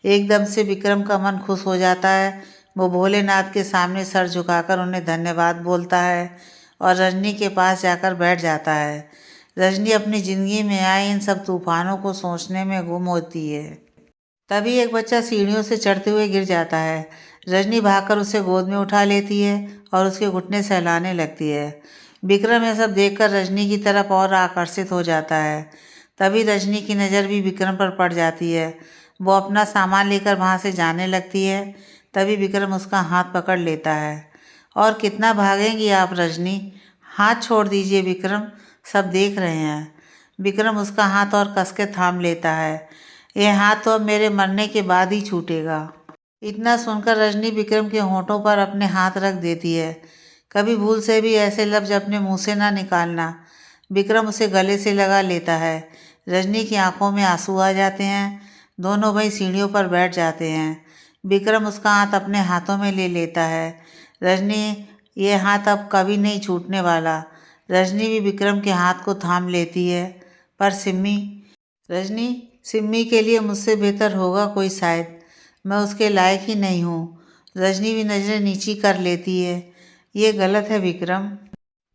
एकदम से विक्रम का मन खुश हो जाता है। वो भोलेनाथ के सामने सर झुकाकर उन्हें धन्यवाद बोलता है और रजनी के पास जाकर बैठ जाता है। रजनी अपनी ज़िंदगी में आए इन सब तूफानों को सोचने में गुम होती है। तभी एक बच्चा सीढ़ियों से चढ़ते हुए गिर जाता है। रजनी भागकर उसे गोद में उठा लेती है और उसके घुटने सहलाने लगती है। विक्रम यह सब देखकर रजनी की तरफ और आकर्षित हो जाता है। तभी रजनी की नज़र भी विक्रम पर पड़ जाती है। वो अपना सामान लेकर वहाँ से जाने लगती है। तभी विक्रम उसका हाथ पकड़ लेता है। और कितना भागेंगी आप रजनी? हाथ छोड़ दीजिए विक्रम, सब देख रहे हैं। विक्रम उसका हाथ और कस के थाम लेता है। यह हाथ तो अब मेरे मरने के बाद ही छूटेगा। इतना सुनकर रजनी विक्रम के होंठों पर अपने हाथ रख देती है। कभी भूल से भी ऐसे लफ्ज अपने मुंह से ना निकालना। विक्रम उसे गले से लगा लेता है। रजनी की आंखों में आंसू आ जाते हैं। दोनों भाई सीढ़ियों पर बैठ जाते हैं। विक्रम उसका हाथ अपने हाथों में ले लेता है। रजनी, ये हाथ अब कभी नहीं छूटने वाला। रजनी भी विक्रम के हाथ को थाम लेती है। पर सिम्मी, रजनी, सिम्मी के लिए मुझसे बेहतर होगा कोई शायद, मैं उसके लायक ही नहीं हूँ। रजनी भी नज़रें नीची कर लेती है। ये गलत है विक्रम,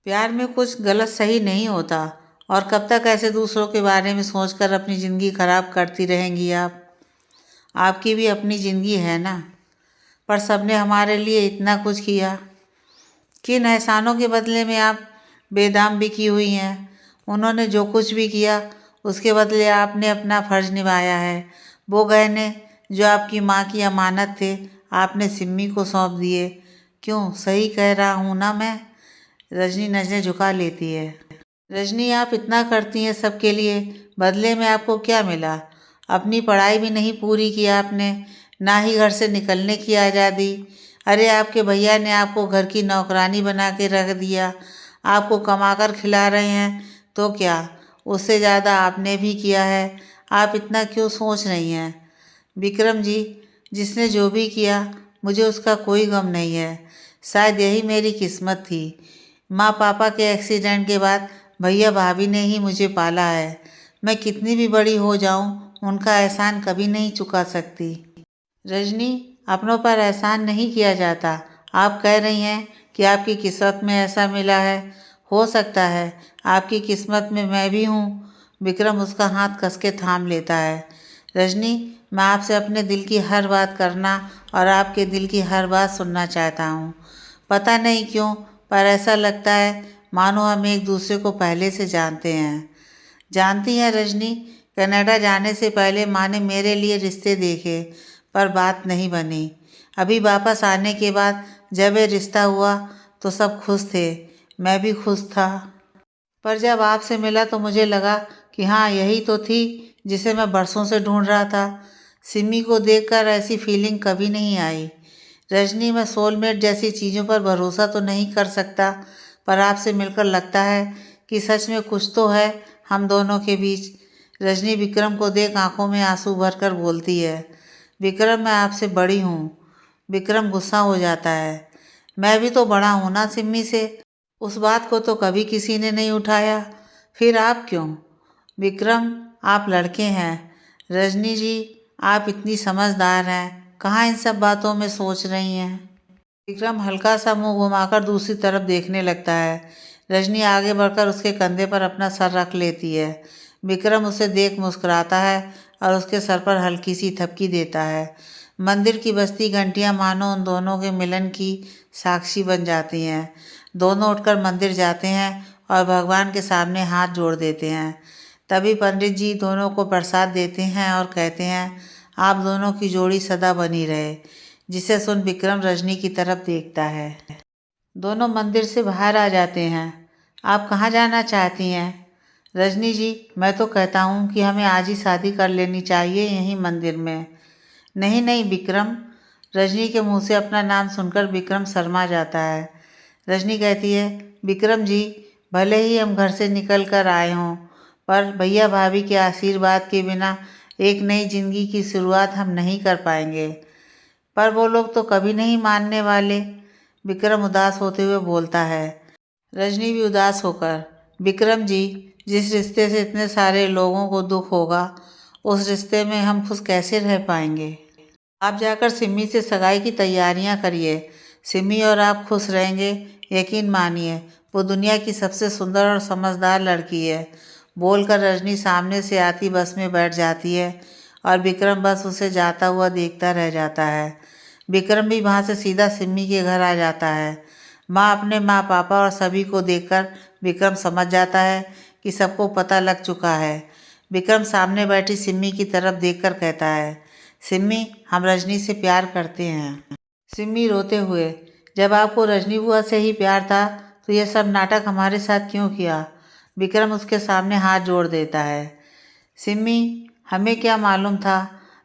प्यार में कुछ गलत सही नहीं होता। और कब तक ऐसे दूसरों के बारे में सोचकर अपनी ज़िंदगी खराब करती रहेंगी आप? आपकी भी अपनी ज़िंदगी है ना। पर सबने हमारे लिए इतना कुछ किया, किन एहसानों के बदले में आप बेदाम बिकी हुई हैं? उन्होंने जो कुछ भी किया उसके बदले आपने अपना फ़र्ज़ निभाया है। वो गहने जो आपकी माँ की अमानत थे, आपने सिम्मी को सौंप दिए। क्यों, सही कह रहा हूँ ना मैं? रजनी नज़रें झुका लेती है। रजनी, आप इतना करती हैं सबके लिए, बदले में आपको क्या मिला? अपनी पढ़ाई भी नहीं पूरी की आपने, ना ही घर से निकलने की आज़ादी। अरे आपके भैया ने आपको घर की नौकरानी बना के रख दिया, आपको कमाकर खिला रहे हैं, तो क्या उससे ज़्यादा आपने भी किया है? आप इतना क्यों सोच रही हैं? विक्रम जी, जिसने जो भी किया मुझे उसका कोई गम नहीं है। शायद यही मेरी किस्मत थी। माँ पापा के एक्सीडेंट के बाद भैया भाभी ने ही मुझे पाला है। मैं कितनी भी बड़ी हो जाऊँ उनका एहसान कभी नहीं चुका सकती। रजनी, अपनों पर एहसान नहीं किया जाता। आप कह रही हैं कि आपकी किस्मत में ऐसा मिला है। हो सकता है आपकी किस्मत में मैं भी हूँ। विक्रम उसका हाथ कस के थाम लेता है। रजनी, मैं आपसे अपने दिल की हर बात करना और आपके दिल की हर बात सुनना चाहता हूँ। पता नहीं क्यों, पर ऐसा लगता है मानो हम एक दूसरे को पहले से जानते हैं। जानती हैं रजनी, कनाडा जाने से पहले माँ ने मेरे लिए रिश्ते देखे, पर बात नहीं बनी। अभी वापस आने के बाद जब ये रिश्ता हुआ तो सब खुश थे, मैं भी खुश था। पर जब आपसे मिला तो मुझे लगा कि हाँ, यही तो थी जिसे मैं बरसों से ढूंढ रहा था। सिमी को देखकर ऐसी फीलिंग कभी नहीं आई। रजनी, मैं सोलमेट जैसी चीज़ों पर भरोसा तो नहीं कर सकता, पर आपसे मिलकर लगता है कि सच में कुछ तो है हम दोनों के बीच। रजनी विक्रम को देख आंखों में आंसू भरकर बोलती है, विक्रम, मैं आपसे बड़ी हूँ। विक्रम गुस्सा हो जाता है, मैं भी तो बड़ा हूँ ना सिम्मी से। उस बात को तो कभी किसी ने नहीं उठाया, फिर आप क्यों? विक्रम, आप लड़के हैं। रजनी जी, आप इतनी समझदार हैं, कहाँ इन सब बातों में सोच रही हैं? विक्रम हल्का सा मुंह घुमाकर दूसरी तरफ देखने लगता है। रजनी आगे बढ़कर उसके कंधे पर अपना सर रख लेती है। विक्रम उसे देख मुस्कुराता है और उसके सर पर हल्की सी थपकी देता है। मंदिर की बजती घंटियां मानो उन दोनों के मिलन की साक्षी बन जाती हैं। दोनों उठकर मंदिर जाते हैं और भगवान के सामने हाथ जोड़ देते हैं। तभी पंडित जी दोनों को प्रसाद देते हैं और कहते हैं, आप दोनों की जोड़ी सदा बनी रहे। जिसे सुन विक्रम रजनी की तरफ देखता है। दोनों मंदिर से बाहर आ जाते हैं। आप कहाँ जाना चाहती हैं? रजनी जी, मैं तो कहता हूँ कि हमें आज ही शादी कर लेनी चाहिए यहीं मंदिर में। नहीं नहीं विक्रम। रजनी के मुंह से अपना नाम सुनकर विक्रम शर्मा जाता है। रजनी कहती है, विक्रम जी, भले ही हम घर से निकल कर आए हों, पर भैया भाभी के आशीर्वाद के बिना एक नई जिंदगी की शुरुआत हम नहीं कर पाएंगे। पर वो लोग तो कभी नहीं मानने वाले। विक्रम उदास होते हुए बोलता है। रजनी भी उदास होकर, विक्रम जी, जिस रिश्ते से इतने सारे लोगों को दुख होगा, उस रिश्ते में हम खुश कैसे रह पाएंगे? आप जाकर सिमी से सगाई की तैयारियां करिए। सिमी और आप खुश रहेंगे, यकीन मानिए। वो दुनिया की सबसे सुंदर और समझदार लड़की है। बोलकर रजनी सामने से आती बस में बैठ जाती है और विक्रम बस उसे जाता हुआ देखता रह जाता है। विक्रम भी वहाँ से सीधा सिमी के घर आ जाता है। माँ, अपने माँ पापा और सभी को देखकर विक्रम समझ जाता है कि सबको पता लग चुका है। विक्रम सामने बैठी सिमी की तरफ देखकर कहता है, सिमी, हम रजनी से प्यार करते हैं। सिमी रोते हुए, जब आपको रजनी बुआ से ही प्यार था तो यह सब नाटक हमारे साथ क्यों किया? विक्रम उसके सामने हाथ जोड़ देता है। सिमी, हमें क्या मालूम था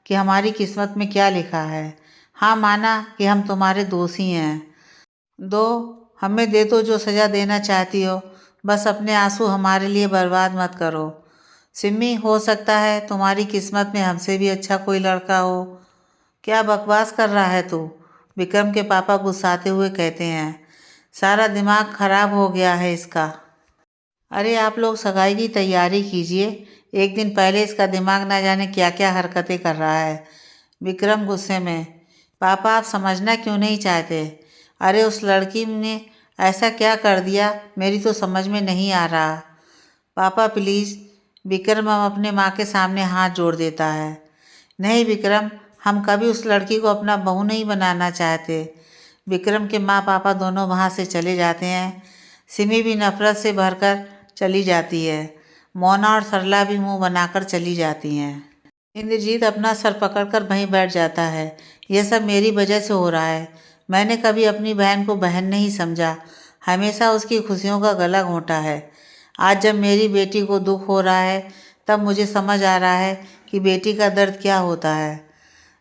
कि हमारी किस्मत में क्या लिखा है। हाँ, माना कि हम तुम्हारे दोषी हैं। दो, हमें दे दो जो सज़ा देना चाहती हो, बस अपने आंसू हमारे लिए बर्बाद मत करो। सिमी, हो सकता है तुम्हारी किस्मत में हमसे भी अच्छा कोई लड़का हो। क्या बकवास कर रहा है तू? विक्रम के पापा गुस्साते हुए कहते हैं, सारा दिमाग खराब हो गया है इसका। अरे आप लोग सगाई की तैयारी कीजिए, एक दिन पहले इसका दिमाग ना जाने क्या क्या हरकतें कर रहा है। विक्रम गुस्से में, पापा आप समझना क्यों नहीं चाहते? अरे उस लड़की ने ऐसा क्या कर दिया, मेरी तो समझ में नहीं आ रहा। पापा प्लीज़। विक्रम अब अपने माँ के सामने हाथ जोड़ देता है। नहीं विक्रम, हम कभी उस लड़की को अपना बहू नहीं बनाना चाहते। विक्रम के माँ पापा दोनों वहाँ से चले जाते हैं। सिमी भी नफरत से भरकर चली जाती है। मोना और सरला भी मुंह बनाकर चली जाती हैं। इंद्रजीत अपना सर पकड़कर वहीं बैठ जाता है। यह सब मेरी वजह से हो रहा है। मैंने कभी अपनी बहन को बहन नहीं समझा, हमेशा उसकी खुशियों का गला घोंटा है। आज जब मेरी बेटी को दुख हो रहा है तब मुझे समझ आ रहा है कि बेटी का दर्द क्या होता है।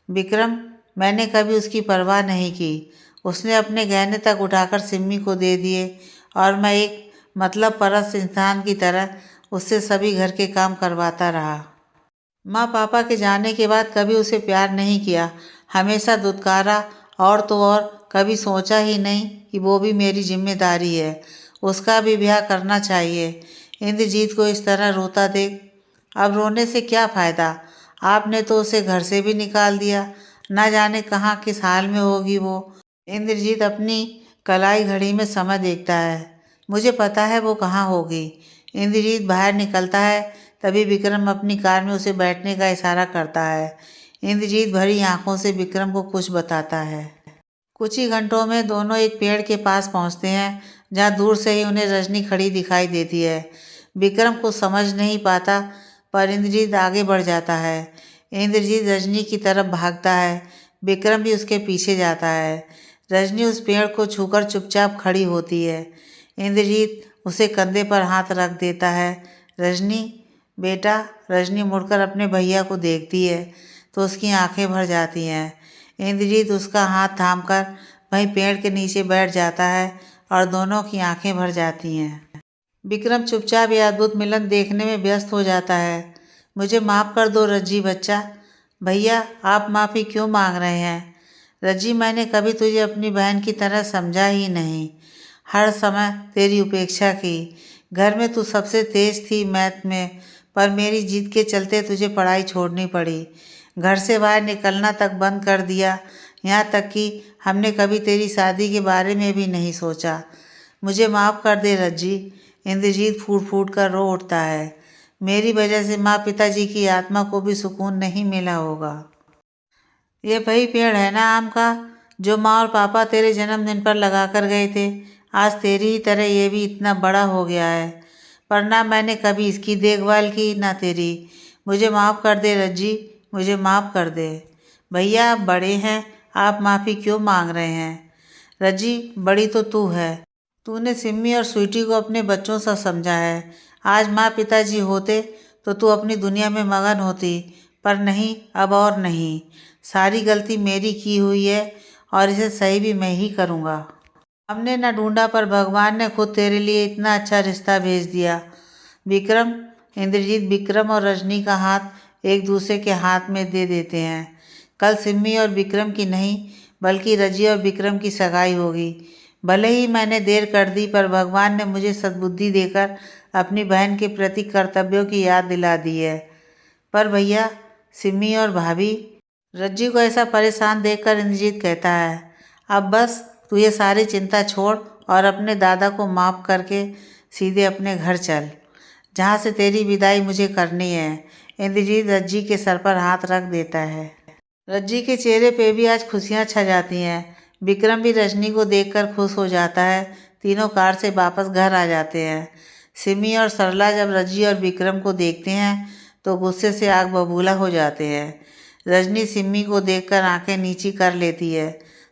विक्रम, मैंने कभी उसकी परवाह नहीं की। उसने अपने गहने तक उठाकर सिम्मी को दे दिए और मैं एक मतलब परस्त इंसान की तरह उससे सभी घर के काम करवाता रहा। माँ पापा के जाने के बाद कभी उसे प्यार नहीं किया, हमेशा दुत्कारा, और तो और कभी सोचा ही नहीं कि वो भी मेरी जिम्मेदारी है, उसका भी ब्याह करना चाहिए। इंद्रजीत को इस तरह रोता देख अब रोने से क्या फ़ायदा? आपने तो उसे घर से भी निकाल दिया, ना जाने कहाँ किस हाल में होगी वो। इंद्रजीत अपनी कलाई घड़ी में समय देखता है। मुझे पता है वो कहाँ होगी। इंद्रजीत बाहर निकलता है, तभी विक्रम अपनी कार में उसे बैठने का इशारा करता है। इंद्रजीत भरी आंखों से विक्रम को कुछ बताता है। कुछ ही घंटों में दोनों एक पेड़ के पास पहुंचते हैं। जहाँ दूर से ही उन्हें रजनी खड़ी दिखाई देती है। विक्रम कुछ समझ नहीं पाता, पर इंद्रजीत आगे बढ़ जाता है। इंद्रजीत रजनी की तरफ भागता है। विक्रम भी उसके पीछे जाता है। रजनी उस पेड़ को छूकर चुपचाप खड़ी होती है। इंद्रजीत उसे कंधे पर हाथ रख देता है। रजनी, बेटा। रजनी मुड़कर अपने भैया को देखती है तो उसकी आंखें भर जाती हैं। इंद्रजीत उसका हाथ थामकर वहीं पेड़ के नीचे बैठ जाता है और दोनों की आंखें भर जाती हैं। विक्रम चुपचाप यह अद्भुत मिलन देखने में व्यस्त हो जाता है। मुझे माफ़ कर दो रज्जी बच्चा। भैया, आप माफ़ी क्यों मांग रहे हैं? रज्जी, मैंने कभी तुझे अपनी बहन की तरह समझा ही नहीं। हर समय तेरी उपेक्षा की। घर में तू सबसे तेज थी मैथ में, पर मेरी जिद के चलते तुझे पढ़ाई छोड़नी पड़ी। घर से बाहर निकलना तक बंद कर दिया। यहाँ तक कि हमने कभी तेरी शादी के बारे में भी नहीं सोचा। मुझे माफ़ कर दे रज्जी। इंद्रजीत फूट फूट कर रो उठता है। मेरी वजह से माँ पिताजी की आत्मा को भी सुकून नहीं मिला होगा। ये वही पेड़ है ना आम का, जो माँ और पापा तेरे जन्मदिन पर लगा कर गए थे। आज तेरी ही तरह ये भी इतना बड़ा हो गया है, पर ना मैंने कभी इसकी देखभाल की ना तेरी। मुझे माफ़ कर दे रज्जी, मुझे माफ़ कर दे। भैया, आप बड़े हैं, आप माफ़ी क्यों मांग रहे हैं? रज्जी, बड़ी तो तू है। तूने सिम्मी और स्वीटी को अपने बच्चों सा समझा है। आज माँ पिताजी होते तो तू अपनी दुनिया में मगन होती, पर नहीं, अब और नहीं। सारी गलती मेरी की हुई है और इसे सही भी मैं ही करूँगा। हमने न ढूंढा, पर भगवान ने खुद तेरे लिए इतना अच्छा रिश्ता भेज दिया। विक्रम। इंद्रजीत विक्रम और रजनी का हाथ एक दूसरे के हाथ में दे देते हैं। कल सिम्मी और विक्रम की नहीं, बल्कि रजी और विक्रम की सगाई होगी। भले ही मैंने देर कर दी, पर भगवान ने मुझे सद्बुद्धि देकर अपनी बहन के प्रति कर्तव्यों की याद दिला दी है। पर भैया, सिम्मी और भाभी। रज्जी को ऐसा परेशान देखकर इंद्रजीत कहता है, अब बस तू ये सारी चिंता छोड़ और अपने दादा को माफ़ करके सीधे अपने घर चल, जहाँ से तेरी विदाई मुझे करनी है। इंद्रजीत रज्जी के सर पर हाथ रख देता है। रज्जी के चेहरे पे भी आज खुशियाँ छा जाती हैं। विक्रम भी रजनी को देखकर खुश हो जाता है। तीनों कार से वापस घर आ जाते हैं। सिमी और सरला जब रज्जी और विक्रम को देखते हैं तो गुस्से से आग बबूला हो जाते हैं। रजनी सिम्मी को देखकर आंखें नीची कर लेती है।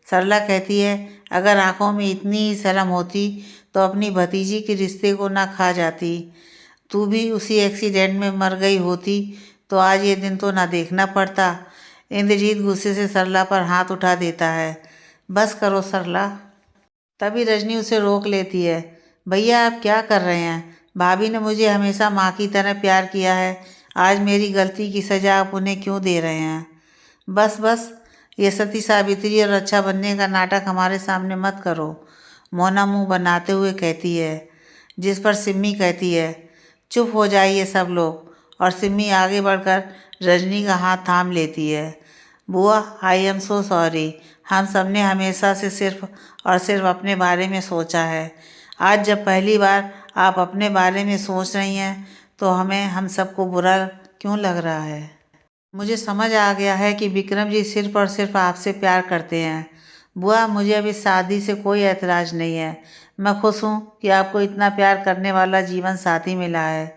सरला कहती है, अगर आंखों में इतनी ही शर्म होती तो अपनी भतीजी के रिश्ते को ना खा जाती। तू भी उसी एक्सीडेंट में मर गई होती तो आज ये दिन तो ना देखना पड़ता। इंद्रजीत गुस्से से सरला पर हाथ उठा देता है। बस करो सरला। तभी रजनी उसे रोक लेती है। भैया, आप क्या कर रहे हैं? भाभी ने मुझे हमेशा माँ की तरह प्यार किया है। आज मेरी गलती की सज़ा आप उन्हें क्यों दे रहे हैं? बस बस, ये सती सावित्री और अच्छा बनने का नाटक हमारे सामने मत करो, मोना मुंह बनाते हुए कहती है। जिस पर सिम्मी कहती है, चुप हो जाइए सब लोग। और सिम्मी आगे बढ़कर रजनी का हाथ थाम लेती है। बुआ, आई एम सो सॉरी। हम सब ने हमेशा से सिर्फ और सिर्फ अपने बारे में सोचा है। आज जब पहली बार आप अपने बारे में सोच रही हैं तो हमें हम सबको बुरा क्यों लग रहा है? मुझे समझ आ गया है कि विक्रम जी सिर्फ और सिर्फ आपसे प्यार करते हैं। बुआ, मुझे अब इस शादी से कोई ऐतराज़ नहीं है। मैं खुश हूँ कि आपको इतना प्यार करने वाला जीवन साथी मिला है।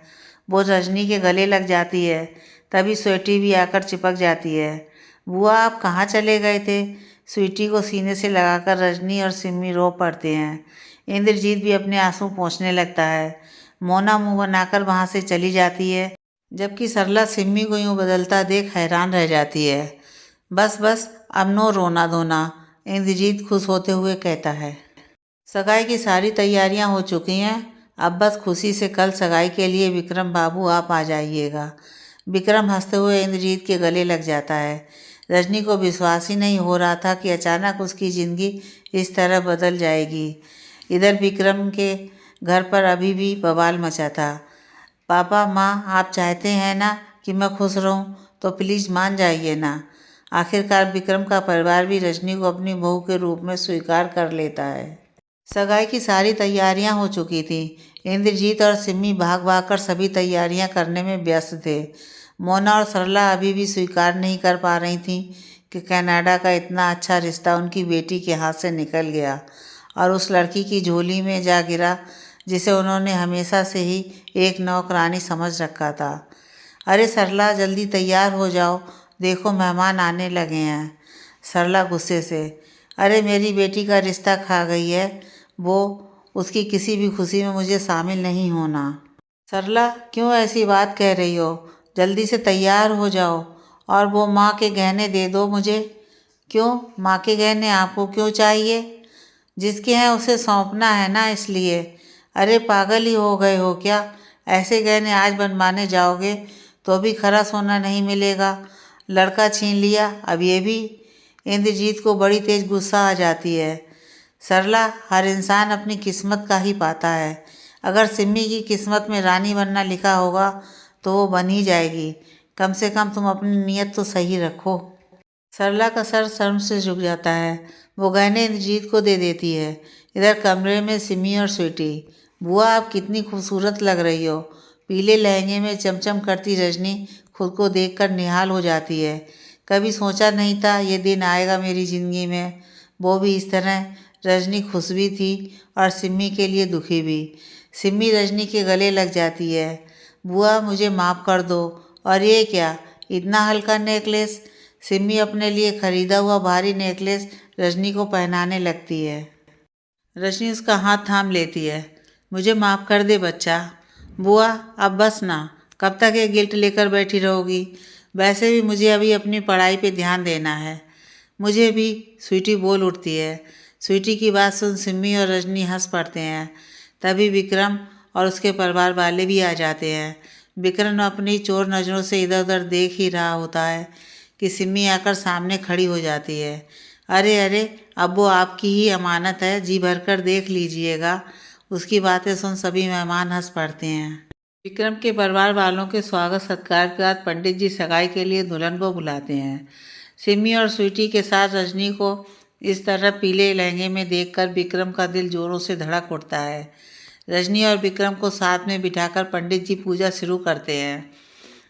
वो रजनी के गले लग जाती है। तभी स्वीटी भी आकर चिपक जाती है। बुआ, आप कहाँ चले गए थे? स्वीटी को सीने से लगाकर रजनी और सिम्मी रो पड़ते हैं। इंद्रजीत भी अपने आंसू पोंछने लगता है। मोना मुंह बनाकर वहाँ से चली जाती है, जबकि सरला सिम्मी को यूँ बदलता देख हैरान रह जाती है। बस बस, अब नो रोना धोना, इंद्रजीत खुश होते हुए कहता है। सगाई की सारी तैयारियां हो चुकी हैं। अब बस खुशी से कल सगाई के लिए विक्रम बाबू आप आ जाइएगा। विक्रम हंसते हुए इंद्रजीत के गले लग जाता है। रजनी को विश्वास ही नहीं हो रहा था कि अचानक उसकी ज़िंदगी इस तरह बदल जाएगी। इधर विक्रम के घर पर अभी भी बवाल मचा था। पापा, माँ, आप चाहते हैं ना कि मैं खुश रहूं, तो प्लीज़ मान जाइए ना। आखिरकार विक्रम का परिवार भी रजनी को अपनी बहू के रूप में स्वीकार कर लेता है। सगाई की सारी तैयारियां हो चुकी थी। इंद्रजीत और सिम्मी भाग भाग कर सभी तैयारियां करने में व्यस्त थे। मोना और सरला अभी भी स्वीकार नहीं कर पा रही थीं कि कनाडा का इतना अच्छा रिश्ता उनकी बेटी के हाथ से निकल गया और उस लड़की की झोली में जा गिरा जिसे उन्होंने हमेशा से ही एक नौकरानी समझ रखा था। अरे सरला, जल्दी तैयार हो जाओ, देखो मेहमान आने लगे हैं। सरला गुस्से से, अरे मेरी बेटी का रिश्ता खा गई है, वो उसकी किसी भी खुशी में मुझे शामिल नहीं होना। सरला, क्यों ऐसी बात कह रही हो? जल्दी से तैयार हो जाओ और वो माँ के गहने दे दो मुझे। क्यों? माँ के गहने आपको क्यों चाहिए? जिसके हैं उसे सौंपना है ना, इसलिए। अरे पागल ही हो गए हो क्या? ऐसे गहने आज बनवाने जाओगे तो भी खरा सोना नहीं मिलेगा। लड़का छीन लिया, अब ये भी। इंद्रजीत को बड़ी तेज गुस्सा आ जाती है। सरला, हर इंसान अपनी किस्मत का ही पाता है। अगर सिम्मी की किस्मत में रानी बनना लिखा होगा तो वो बन ही जाएगी। कम से कम तुम अपनी नीयत तो सही रखो। सरला का सर शर्म से झुक जाता है। वो गहने इंद्रजीत को दे देती है। इधर कमरे में सिमी और स्वीटी। बुआ, आप कितनी खूबसूरत लग रही हो। पीले लहंगे में चमचम करती रजनी खुद को देखकर निहाल हो जाती है। कभी सोचा नहीं था ये दिन आएगा मेरी ज़िंदगी में, वो भी इस तरह। रजनी खुश भी थी और सिमी के लिए दुखी भी। सिमी रजनी के गले लग जाती है। बुआ, मुझे माफ़ कर दो। और ये क्या, इतना हल्का नेकलेस? सिमी अपने लिए खरीदा हुआ भारी नेकलेस रजनी को पहनाने लगती है। रजनी उसका हाथ थाम लेती है। मुझे माफ़ कर दे बच्चा। बुआ, अब बस ना, कब तक ये गिल्ट लेकर बैठी रहोगी? वैसे भी मुझे अभी अपनी पढ़ाई पे ध्यान देना है। मुझे भी, स्वीटी बोल उठती है। स्वीटी की बात सुन सिमी और रजनी हंस पड़ते हैं। तभी विक्रम और उसके परिवार वाले भी आ जाते हैं। विक्रम अपनी चोर नज़रों से इधर उधर देख ही रहा होता है कि सिमी आकर सामने खड़ी हो जाती है। अरे अरे, अब वो आपकी ही अमानत है, जी भरकर देख लीजिएगा। उसकी बातें सुन सभी मेहमान हंस पड़ते हैं। विक्रम के परिवार वालों के स्वागत सत्कार के बाद पंडित जी सगाई के लिए दुल्हन को बुलाते हैं। सिमी और स्वीटी के साथ रजनी को इस तरह पीले लहंगे में देखकर विक्रम का दिल जोरों से धड़क उठता है। रजनी और विक्रम को साथ में बिठाकर पंडित जी पूजा शुरू करते हैं।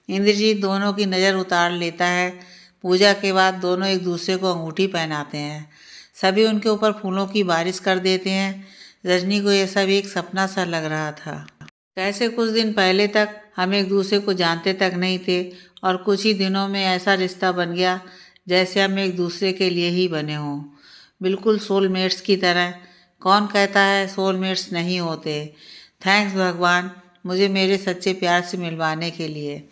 इंद्रजीत दोनों की नज़र उतार लेता है। पूजा के बाद दोनों एक दूसरे को अंगूठी पहनाते हैं। सभी उनके ऊपर फूलों की बारिश कर देते हैं। रजनी को यह सब एक सपना सा लग रहा था। कैसे कुछ दिन पहले तक हम एक दूसरे को जानते तक नहीं थे और कुछ ही दिनों में ऐसा रिश्ता बन गया जैसे हम एक दूसरे के लिए ही बने हों, बिल्कुल सोलमेट्स की तरह। कौन कहता है सोलमेट्स नहीं होते? थैंक्स भगवान, मुझे मेरे सच्चे प्यार से मिलवाने के लिए।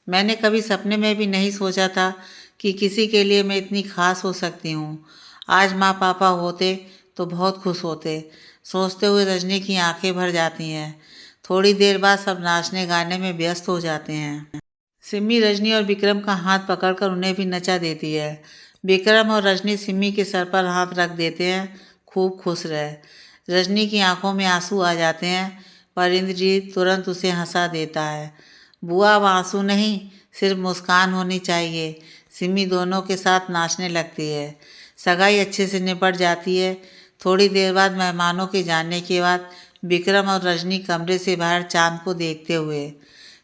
मैंने कभी सपने में भी नहीं सोचा था कि किसी के लिए मैं इतनी खास हो सकती हूँ। आज माँ पापा होते तो बहुत खुश होते। सोचते हुए रजनी की आंखें भर जाती हैं। थोड़ी देर बाद सब नाचने गाने में व्यस्त हो जाते हैं। सिमी रजनी और विक्रम का हाथ पकड़कर उन्हें भी नचा देती है। विक्रम और रजनी सिमी के सर पर हाथ रख देते हैं। खूब खुश रहे। रजनी की आंखों में आंसू आ जाते हैं पर इंद्रजीत तुरंत उसे हंसा देता है। बुआ, अब आंसू नहीं, सिर्फ मुस्कान होनी चाहिए। सिमी दोनों के साथ नाचने लगती है। सगाई अच्छे से निपट जाती है। थोड़ी देर बाद मेहमानों के जाने के बाद विक्रम और रजनी कमरे से बाहर चांद को देखते हुए,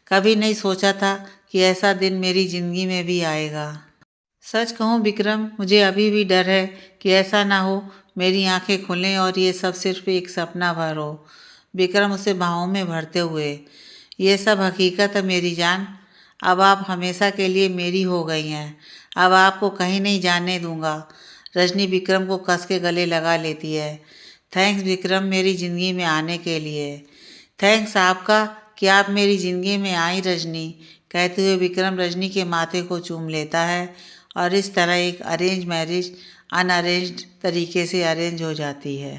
कभी नहीं सोचा था कि ऐसा दिन मेरी ज़िंदगी में भी आएगा। सच कहूँ विक्रम, मुझे अभी भी डर है कि ऐसा ना हो मेरी आंखें खुलें और ये सब सिर्फ एक सपना भर हो। विक्रम उसे बाहों में भरते हुए, ये सब हकीकत है मेरी जान। अब आप हमेशा के लिए मेरी हो गई हैं। अब आपको कहीं नहीं जाने दूंगा। रजनी विक्रम को कस के गले लगा लेती है। थैंक्स विक्रम, मेरी ज़िंदगी में आने के लिए। थैंक्स आपका कि आप मेरी ज़िंदगी में आई रजनी, कहते हुए विक्रम रजनी के माथे को चूम लेता है और इस तरह एक अरेंज मैरिज अनअरेंज्ड तरीके से अरेंज हो जाती है।